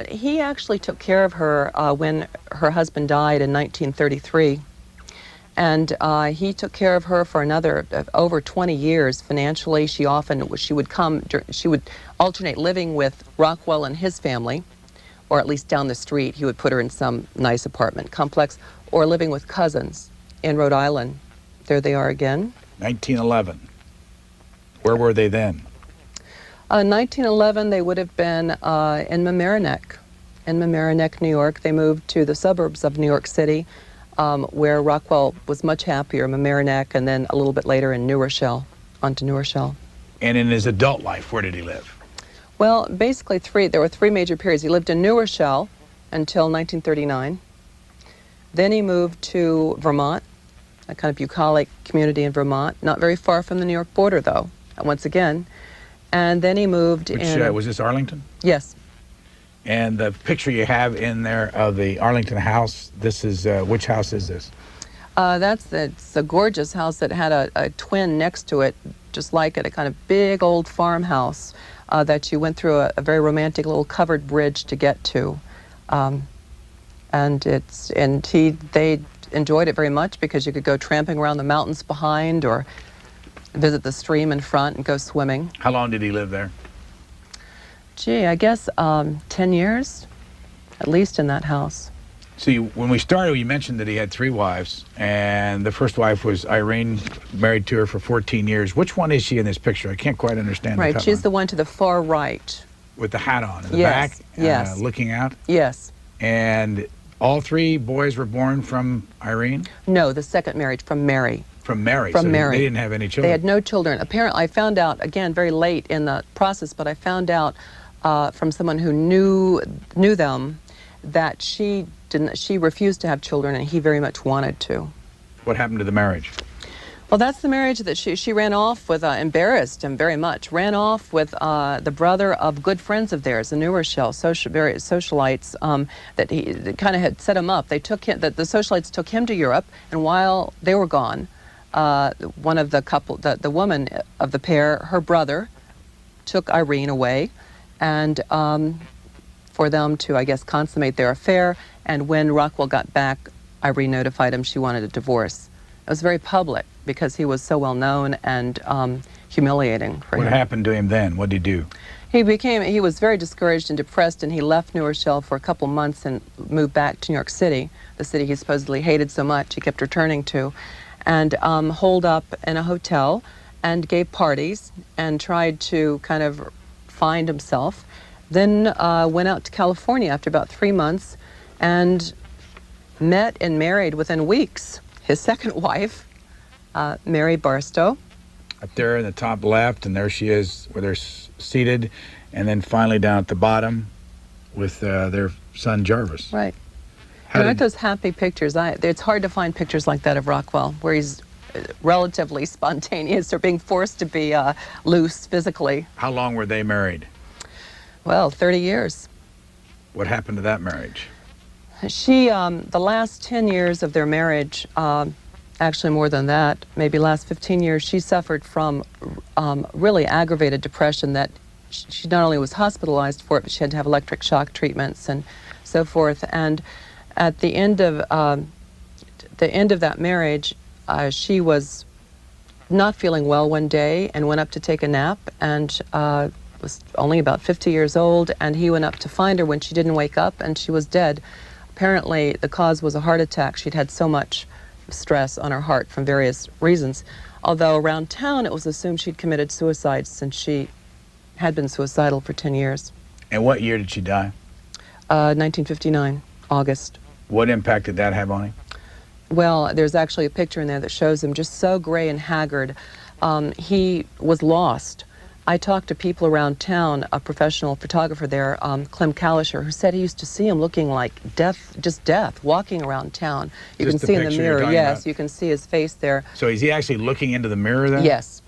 He actually took care of her when her husband died in 1933. And he took care of her for another over 20 years financially. She would alternate living with Rockwell and his family, or at least down the street. He would put her in some nice apartment complex, or living with cousins in Rhode Island. There they are again.
1911. Where were they then?
1911, they would have been in Mamaroneck, New York. They moved to the suburbs of New York City, where Rockwell was much happier, Mamaroneck, and then a little bit later in New Rochelle, onto New Rochelle.
And in his adult life, where did he live?
Well, basically there were three major periods. He lived in New Rochelle until 1939. Then he moved to Vermont, a kind of bucolic community in Vermont, not very far from the New York border, though, once again. And then he moved in...
Was this Arlington?
Yes.
And the picture you have in there of the Arlington house, this is, which house is this?
It's a gorgeous house that had a twin next to it, just like it, a kind of big old farmhouse that you went through a very romantic little covered bridge to get to. They enjoyed it very much because you could go tramping around the mountains behind or visit the stream in front and go swimming.
How long did he live there?
Gee, I guess 10 years, at least in that house.
See, when we started, you mentioned that he had 3 wives, and the first wife was Irene, married to her for 14 years. Which one is she in this picture? I can't quite understand.
Right, she's the one to the far right.
With the hat on in the
Yes,
back,
yes.
Looking out?
Yes.
And all 3 boys were born from Irene?
No, the second marriage from Mary.
From Mary?
From
so
Mary.
They didn't have any children?
They had no children. Apparently, I found out, again, very late in the process, but I found out from someone who knew them that she refused to have children, and he very much wanted to.
What happened to the marriage?
Well, that's the marriage that she ran off with, embarrassed him very much, ran off with the brother of good friends of theirs, the New Rochelle various socialites that kind of had set him up. The socialites took him to Europe, and while they were gone, one of the couple, the woman of the pair, her brother, took Irene away, and for them to, I guess, consummate their affair. And when Rockwell got back, Irene notified him she wanted a divorce. It was very public because he was so well known and humiliating for him.
What happened to him then? What did he do?
He was very discouraged and depressed, and he left New Rochelle for a couple months and moved back to New York City, the city he supposedly hated so much he kept returning to, and holed up in a hotel and gave parties and tried to kind of find himself. Then went out to California after about 3 months and met and married within weeks his second wife, Mary Barstow.
Up there in the top left, and there she is where they're seated, and then finally down at the bottom with their son Jarvis.
Right. Aren't those happy pictures? It's hard to find pictures like that of Rockwell, where he's relatively spontaneous or being forced to be loose physically.
How long were they married?
Well, 30 years.
What happened to that marriage?
She, the last 10 years of their marriage, actually more than that, maybe last 15 years, she suffered from really aggravated depression that she not only was hospitalized for it, but she had to have electric shock treatments and so forth. And at the end of that marriage, she was not feeling well one day and went up to take a nap, and was only about 50 years old, and he went up to find her when she didn't wake up, and she was dead. Apparently the cause was a heart attack. She'd had so much stress on her heart from various reasons, although around town it was assumed she'd committed suicide since she had been suicidal for 10 years.
And what year did she die?
1959, August.
What impact did that have on him?
Well, there's actually a picture in there that shows him just so gray and haggard. He was lost. I talked to people around town, a professional photographer there, Clem Kalisher, who said he used to see him looking like death, just death, walking around town. You
Just
can
the
see in the
picture you're
mirror,
talking
yes,
about?
you can see his face there.
So is he actually looking into the mirror then?
Yes.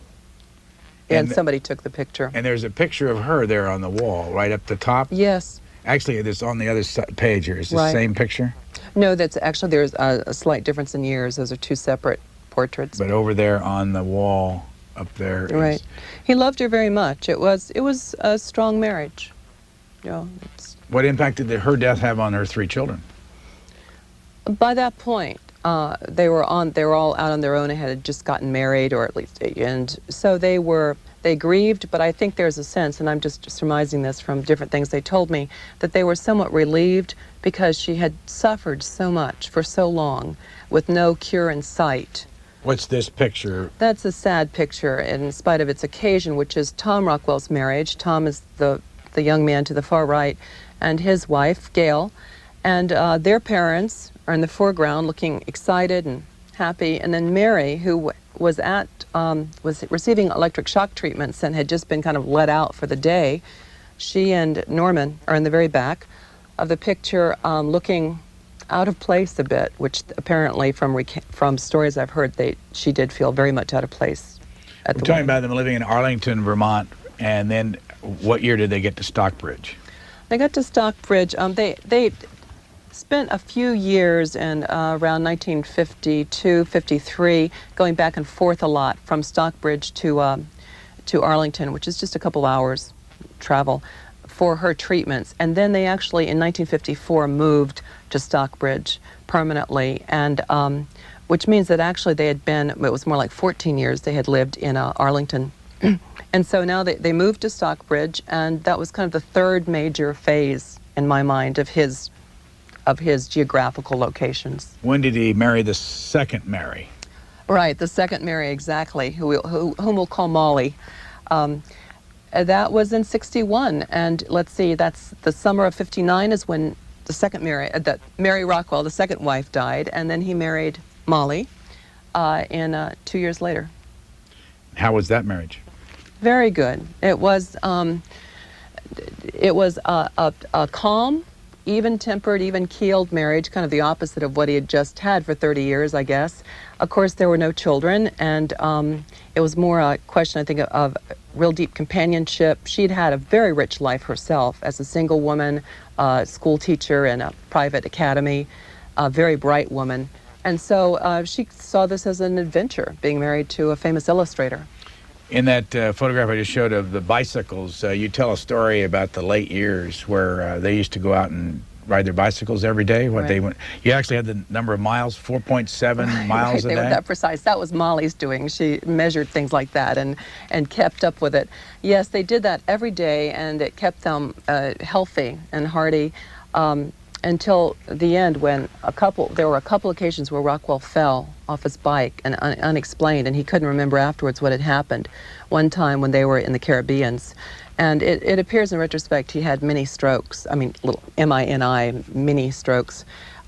And
And-
somebody took the picture.
And there's a picture of her there on the wall, right up the top.
Yes.
Actually, it's on the other page here. Is the
Right.
same picture?
No, that's actually, there's a slight difference in years. Those are two separate portraits.
But over there on the wall up there is...
Right. He loved her very much. It was a strong marriage. You know,
What impact did her death have on her 3 children?
by that point, they were all out on their own and had just gotten married, or at least, and so they grieved, but I think there's a sense, and I'm just surmising this from different things they told me, that they were somewhat relieved because she had suffered so much for so long with no cure in sight.
What's this picture?
That's a sad picture in spite of its occasion, which is Tom Rockwell's marriage. Tom is the young man to the far right, and his wife, Gail, and their parents are in the foreground looking excited and happy, and then Mary, who was receiving electric shock treatments and had just been kind of let out for the day. She and Norman are in the very back of the picture, looking out of place a bit, which apparently from stories I've heard, she did feel very much out of place at
We're
the
talking
wedding.
about them living in Arlington, Vermont, and then what year did they get to Stockbridge?
They got to Stockbridge. They spent a few years in around 1952, 53, going back and forth a lot from Stockbridge to Arlington, which is just a couple hours travel, for her treatments. And then they actually, in 1954, moved to Stockbridge permanently, and which means that actually they had been, it was more like 14 years they had lived in Arlington. And so now they moved to Stockbridge, and that was kind of the third major phase, in my mind, of his geographical locations.
When did he marry the second Mary?
Right, the second Mary, exactly, whom we'll call Molly. That was in 61, and let's see, that's the summer of 59 is when the second Mary Rockwell, the second wife, died, and then he married Molly 2 years later.
How was that marriage?
Very good. It was a calm, even-tempered, even-keeled marriage, kind of the opposite of what he had just had for 30 years, I guess. Of course, there were no children, and it was more a question, I think, of real deep companionship. She'd had a very rich life herself as a single woman, school teacher in a private academy, a very bright woman. And so she saw this as an adventure, being married to a famous illustrator.
In that photograph I just showed of the bicycles, you tell a story about the late years where they used to go out and ride their bicycles every day. What they went, you actually had the number of miles, 4.7 miles a
They
day.
were that precise. That was Molly's doing. She measured things like that and kept up with it. Yes, they did that every day, and it kept them healthy and hearty until the end, when there were a couple occasions where Rockwell fell off his bike and unexplained, and he couldn't remember afterwards what had happened. One time when they were in the Caribbeans, and it appears in retrospect he had mini strokes. I mean, little M-I-N-I, mini strokes,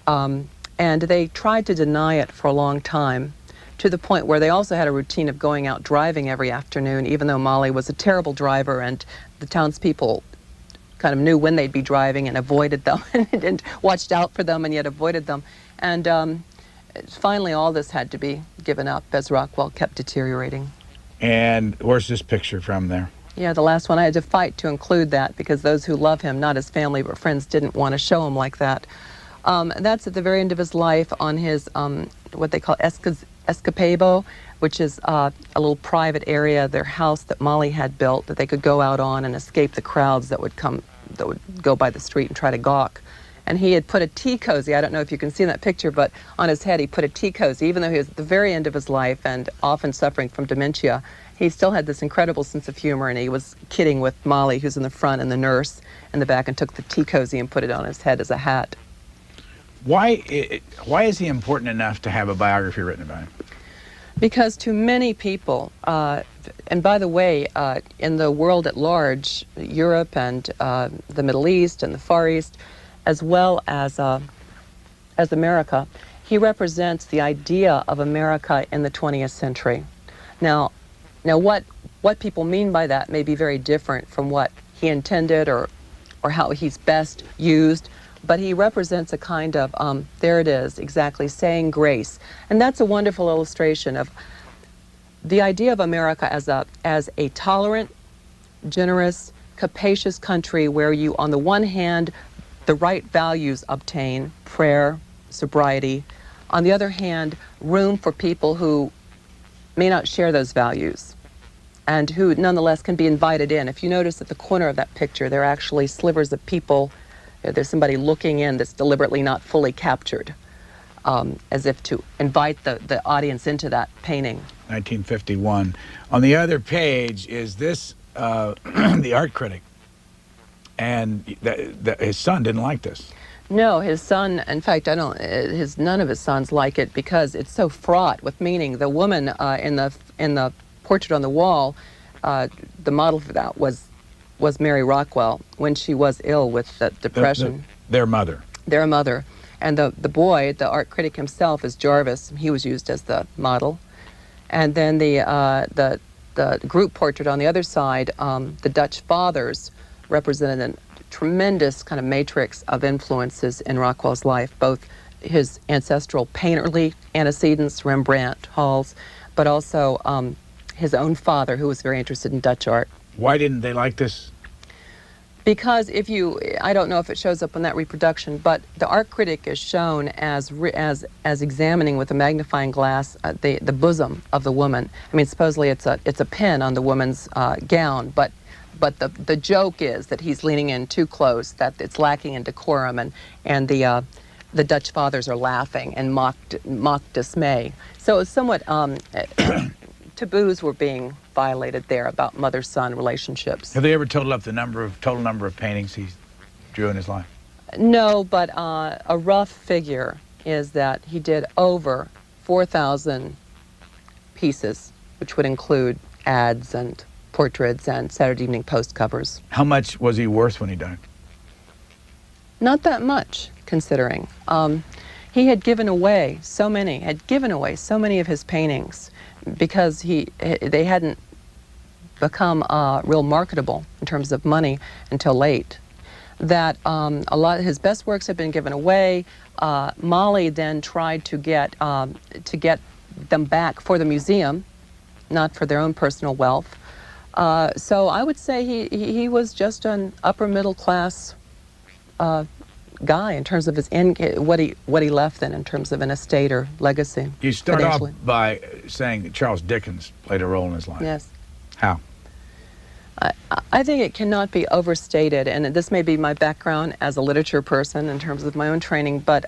and they tried to deny it for a long time, to the point where they also had a routine of going out driving every afternoon, even though Molly was a terrible driver, and the townspeople kind of knew when they'd be driving and avoided them and watched out for them and yet avoided them. And finally all this had to be given up as Rockwell kept deteriorating.
And where's this picture from there?
Yeah, the last one, I had to fight to include that because those who love him, not his family but friends, didn't want to show him like that. That's at the very end of his life on his, what they call escapado, which is a little private area, their house that Molly had built that they could go out on and escape the crowds that would go by the street and try to gawk. And he had put a tea cozy, I don't know if you can see that picture, but on his head he put a tea cozy. Even though he was at the very end of his life and often suffering from dementia, he still had this incredible sense of humor, and he was kidding with Molly, who's in the front, and the nurse in the back, and took the tea cozy and put it on his head as a hat.
Why is he important enough to have a biography written about him?
Because to many people, and by the way, in the world at large, Europe and the Middle East and the Far East, as well as America, he represents the idea of America in the 20th century. Now what people mean by that may be very different from what he intended or how he's best used, but he represents a kind of, there it is, exactly, saying grace. And that's a wonderful illustration of the idea of America as a tolerant, generous, capacious country where you, on the one hand, the right values obtain, prayer, sobriety. On the other hand, room for people who may not share those values and who nonetheless can be invited in. If you notice at the corner of that picture, there are actually slivers of people. There's somebody looking in that's deliberately not fully captured, as if to invite the audience into that painting.
1951. On the other page is this, the art critic. And his son didn't like this.
No, his son, in fact, none of his sons like it because it's so fraught with meaning. The woman in the portrait on the wall, the model for that was Mary Rockwell when she was ill with the depression.
Their mother.
Their mother. And the boy, the art critic himself, is Jarvis. He was used as the model. And then the group portrait on the other side, the Dutch fathers, represented a tremendous kind of matrix of influences in Rockwell's life, both his ancestral painterly antecedents, Rembrandt, Hals, but also his own father, who was very interested in Dutch art.
Why didn't they like this?
Because I don't know if it shows up on that reproduction, but the art critic is shown as examining with a magnifying glass the bosom of the woman. I mean, supposedly it's a pin on the woman's gown, but the joke is that he's leaning in too close, that it's lacking in decorum, and the Dutch fathers are laughing and mock dismay. So it's somewhat taboos were being violated there about mother-son relationships.
Have they ever totaled up the total number of paintings he drew in his life?
No, but a rough figure is that he did over 4,000 pieces, which would include ads and portraits and Saturday Evening Post covers.
How much was he worth when he died?
Not that much, considering. He had given away so many of his paintings because they hadn't become real marketable in terms of money until late. That a lot of his best works had been given away. Molly then tried to get them back for the museum, not for their own personal wealth. So I would say he was just an upper middle class guy in terms of his what he left then in terms of an estate or legacy.
You start off by saying that Charles Dickens played a role in his life.
Yes.
How?
I think it cannot be overstated, and this may be my background as a literature person in terms of my own training, but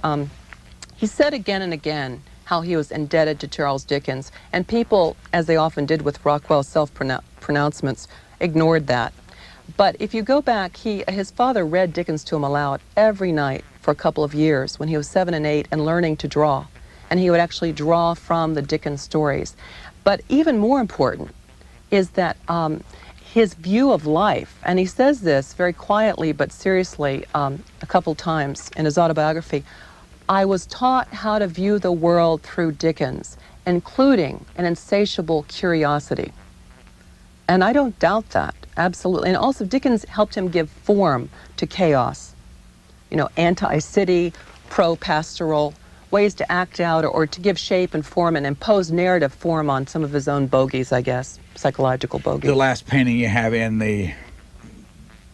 he said again and again how he was indebted to Charles Dickens, and people, as they often did with Rockwell's self-pronouncements, ignored that. But if you go back, his father read Dickens to him aloud every night for a couple of years when he was 7 and 8 and learning to draw. And he would actually draw from the Dickens stories. But even more important is that his view of life, and he says this very quietly but seriously a couple times in his autobiography, I was taught how to view the world through Dickens, including an insatiable curiosity. And I don't doubt that, absolutely. And also Dickens helped him give form to chaos. You know, anti-city, pro-pastoral, ways to act out or to give shape and form and impose narrative form on some of his own bogies, I guess, psychological bogies.
The last painting you have in the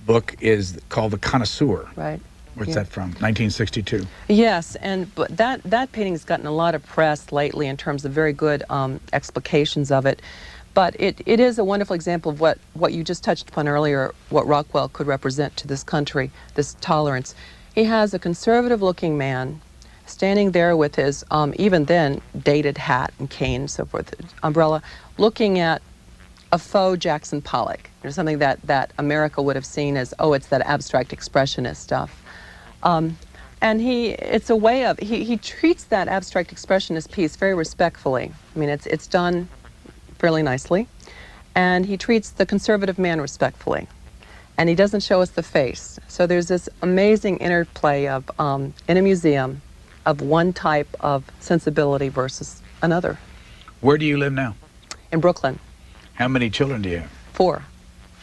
book is called The Connoisseur.
Right.
Where's that from? 1962.
Yes, but that painting's gotten a lot of press lately in terms of very good explications of it. But it is a wonderful example of what you just touched upon earlier, what Rockwell could represent to this country, this tolerance. He has a conservative-looking man standing there with his, even then, dated hat and cane and so forth, umbrella, looking at a faux Jackson Pollock, or something that America would have seen as, oh, it's that abstract expressionist stuff. And it's a way of, he treats that abstract expressionist piece very respectfully. I mean, it's done fairly nicely. And he treats the conservative man respectfully. And he doesn't show us the face. So there's this amazing interplay of, in a museum, of one type of sensibility versus another.
Where do you live now?
In Brooklyn.
How many children do you have?
4.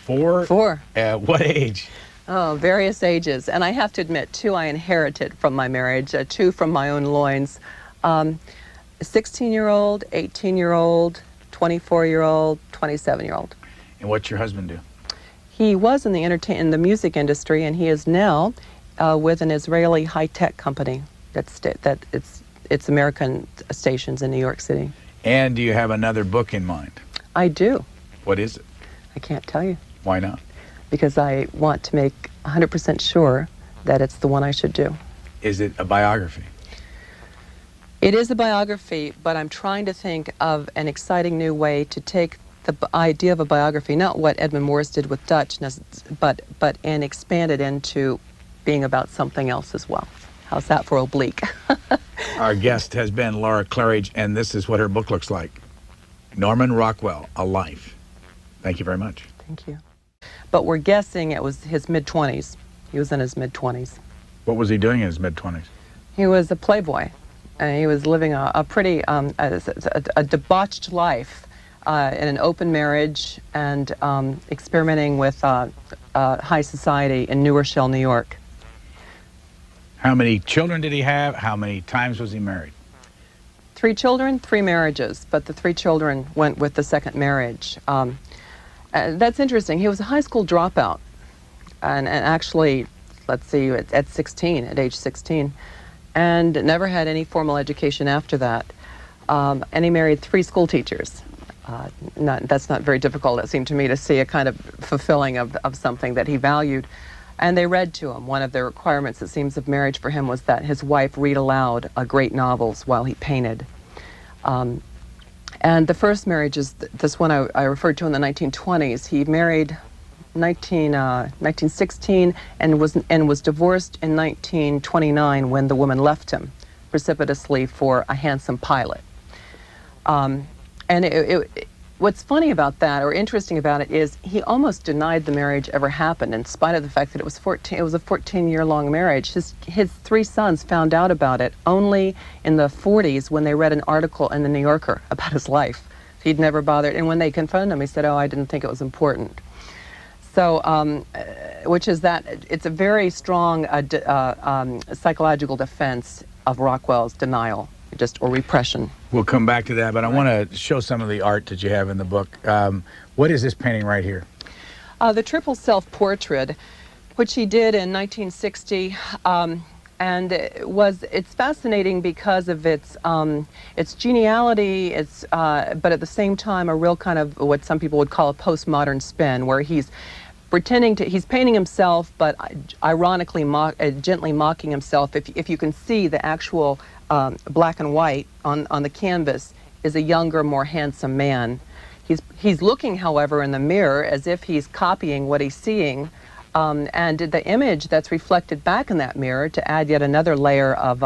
4?
4.
At what age?
Oh, various ages. And I have to admit, 2 I inherited from my marriage, 2 from my own loins. 16-year-old, 18-year-old, 24-year-old, 27-year-old. And
what's your husband do?
He was in the music industry, and he is now with an Israeli high-tech company it's American stations in New York City.
And do you have another book in mind?
I do.
What is it?
I can't tell you.
Why not?
Because I want to make 100% sure that it's the one I should do.
Is it a biography?
It is a biography, but I'm trying to think of an exciting new way to take the idea of a biography, not what Edmund Morris did with Dutch, and expand it into being about something else as well. How's that for oblique?
Our guest has been Laura Claridge, and this is what her book looks like. Norman Rockwell, A Life. Thank you very much.
Thank you. But we're guessing it was his mid-20s. He was in his mid-20s.
What was he doing in his mid-20s?
He was a playboy. He was living a pretty a debauched life in an open marriage and experimenting with high society in New Rochelle, New York.
How many children did he have? How many times was he married?
3 children, 3 marriages, but the 3 children went with the second marriage. That's interesting. He was a high school dropout, and actually, let's see, at age 16, and never had any formal education after that. And he married 3 school teachers. That's not very difficult, it seemed to me, to see a kind of fulfilling of something that he valued. And they read to him. One of the requirements, it seems, of marriage for him was that his wife read aloud great novels while he painted. And the first marriage is this one I referred to in the 1920s. He married 1916 and was divorced in 1929 when the woman left him precipitously for a handsome pilot. What's funny about that, or interesting about it, is he almost denied the marriage ever happened, in spite of the fact that it was a 14-year-long marriage. His 3 sons found out about it only in the 40s when they read an article in the New Yorker about his life. He'd never bothered, and when they confronted him, he said, "Oh, I didn't think it was important." So, which is that it's a very strong psychological defense of Rockwell's denial, or repression.
We'll come back to that, but I want to show some of the art that you have in the book. What is this painting right here?
The triple self-portrait, which he did in 1960, and it's fascinating because of its geniality, but at the same time a real kind of what some people would call a postmodern spin, where he's he's painting himself, but ironically, gently mocking himself. If you can see the actual black and white on the canvas is a younger, more handsome man. He's looking, however, in the mirror as if he's copying what he's seeing, and the image that's reflected back in that mirror, to add yet another layer of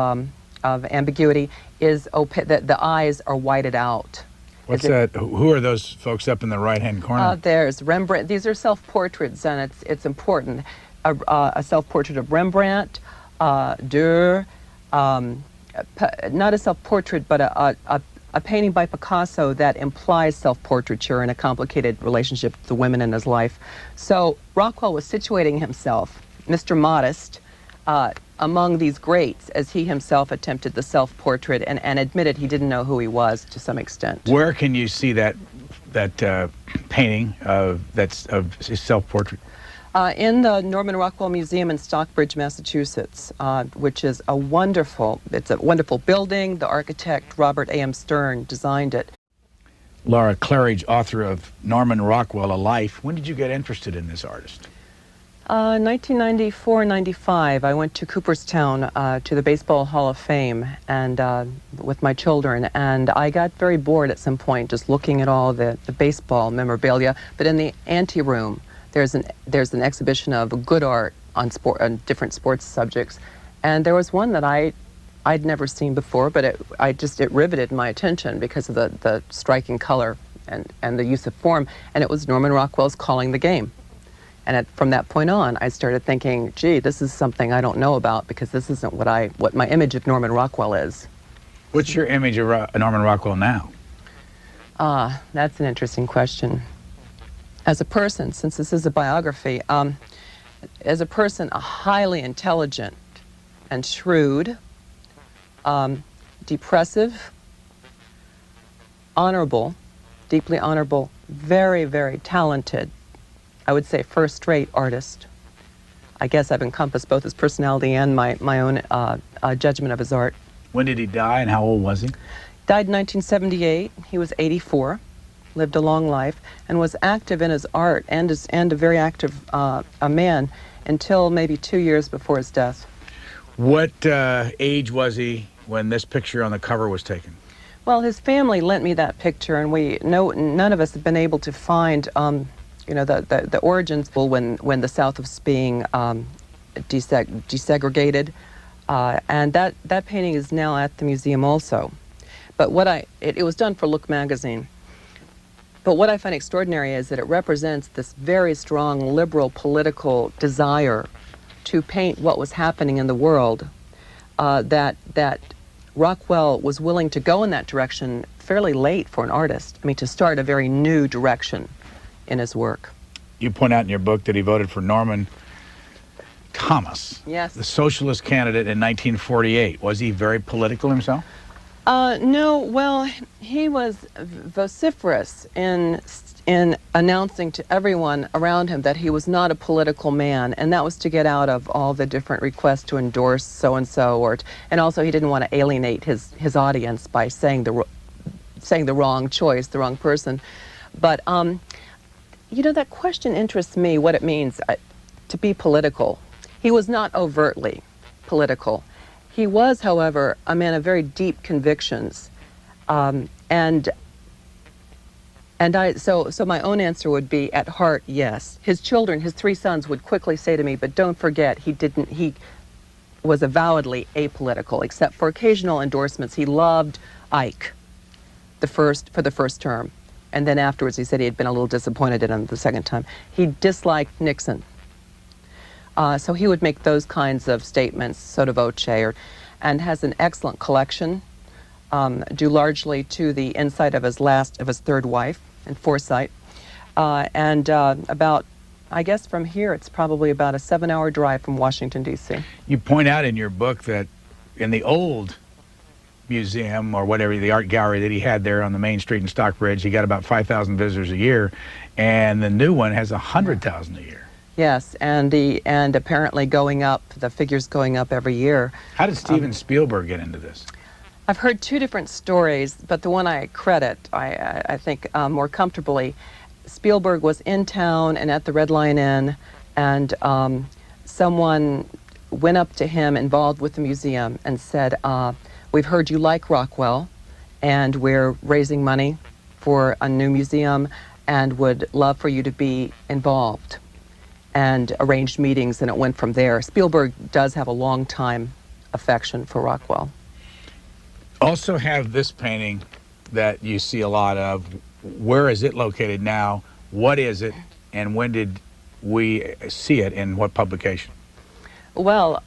ambiguity, is the eyes are whited out.
What's that? Who are those folks up in the right-hand corner?
There's Rembrandt. These are self-portraits, and it's important. A self-portrait of Rembrandt, Durer, not a self-portrait, but a painting by Picasso that implies self-portraiture in a complicated relationship with the women in his life. So Rockwell was situating himself, Mr. Modest, among these greats, as he himself attempted the self-portrait and admitted he didn't know who he was to some extent.
Where can you see that painting that's of his self-portrait?
In the Norman Rockwell Museum in Stockbridge, Massachusetts, which is it's a wonderful building. The architect, Robert A.M. Stern, designed it.
Laura Claridge, author of Norman Rockwell, A Life. When did you get interested in this artist?
1994-95, I went to Cooperstown to the Baseball Hall of Fame and with my children, and I got very bored at some point just looking at all the baseball memorabilia. But in the ante-room, there's an exhibition of good art on different sports subjects, and there was one that I'd never seen before, but it riveted my attention because of the striking color and the use of form, and it was Norman Rockwell's Calling the Game. And from that point on, I started thinking, gee, this is something I don't know about, because this isn't what my image of Norman Rockwell is.
What's your image of Norman Rockwell now?
That's an interesting question. As a person, since this is a biography, as a person, a highly intelligent and shrewd, depressive, honorable, deeply honorable, very, very talented, I would say first-rate artist. I guess I've encompassed both his personality and my own judgment of his art.
When did he die and how old was he?
Died in 1978. He was 84, lived a long life, and was active in his art and a very active a man until maybe 2 years before his death.
What age was he when this picture on the cover was taken?
Well, his family lent me that picture, and none of us have been able to find the origins when the South was being desegregated, and that painting is now at the museum also. But it was done for Look magazine. But what I find extraordinary is that it represents this very strong liberal political desire to paint what was happening in the world, that Rockwell was willing to go in that direction fairly late for an artist. I mean, to start a very new direction in his work.
You point out in your book that he voted for Norman Thomas,
yes,
the socialist candidate in 1948. Was he very political himself?
No, well, he was vociferous in announcing to everyone around him that he was not a political man, and that was to get out of all the different requests to endorse so-and-so, and also he didn't want to alienate his audience by saying the wrong choice, the wrong person. But that question interests me, what it means to be political. He was not overtly political. He was, however, a man of very deep convictions. So my own answer would be, at heart, yes. His children, his 3 sons, would quickly say to me, but don't forget, he was avowedly apolitical, except for occasional endorsements. He loved Ike for the first term. And then afterwards, he said he had been a little disappointed in him the second time. He disliked Nixon. So he would make those kinds of statements, sotto voce, and has an excellent collection, due largely to the insight of his third wife and foresight. About, I guess from here, it's probably about a 7-hour drive from Washington, D.C.
You point out in your book that in the old museum, or whatever, the art gallery that he had there on the main street in Stockbridge, he got about 5,000 visitors a year, and the new one has 100,000 a year.
Yes, and apparently the figures going up every year.
How did Steven Spielberg get into this?
I've heard 2 different stories, but the one I credit, I think more comfortably, Spielberg was in town and at the Red Lion Inn, and someone went up to him involved with the museum and said, we've heard you like Rockwell, and we're raising money for a new museum and would love for you to be involved, and arranged meetings, and it went from there. Spielberg does have a long time affection for Rockwell.
Also have this painting that you see a lot of. Where is it located now? What is it? And when did we see it, in what publication?
Well,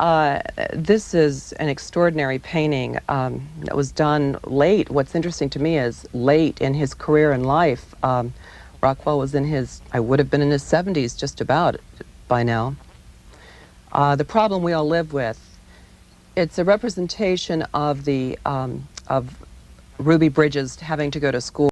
this is an extraordinary painting that was done late. What's interesting to me is late in his career and life. Rockwell was I would have been in his 70s just about by now. The problem we all live with it's a representation of the of Ruby Bridges having to go to school.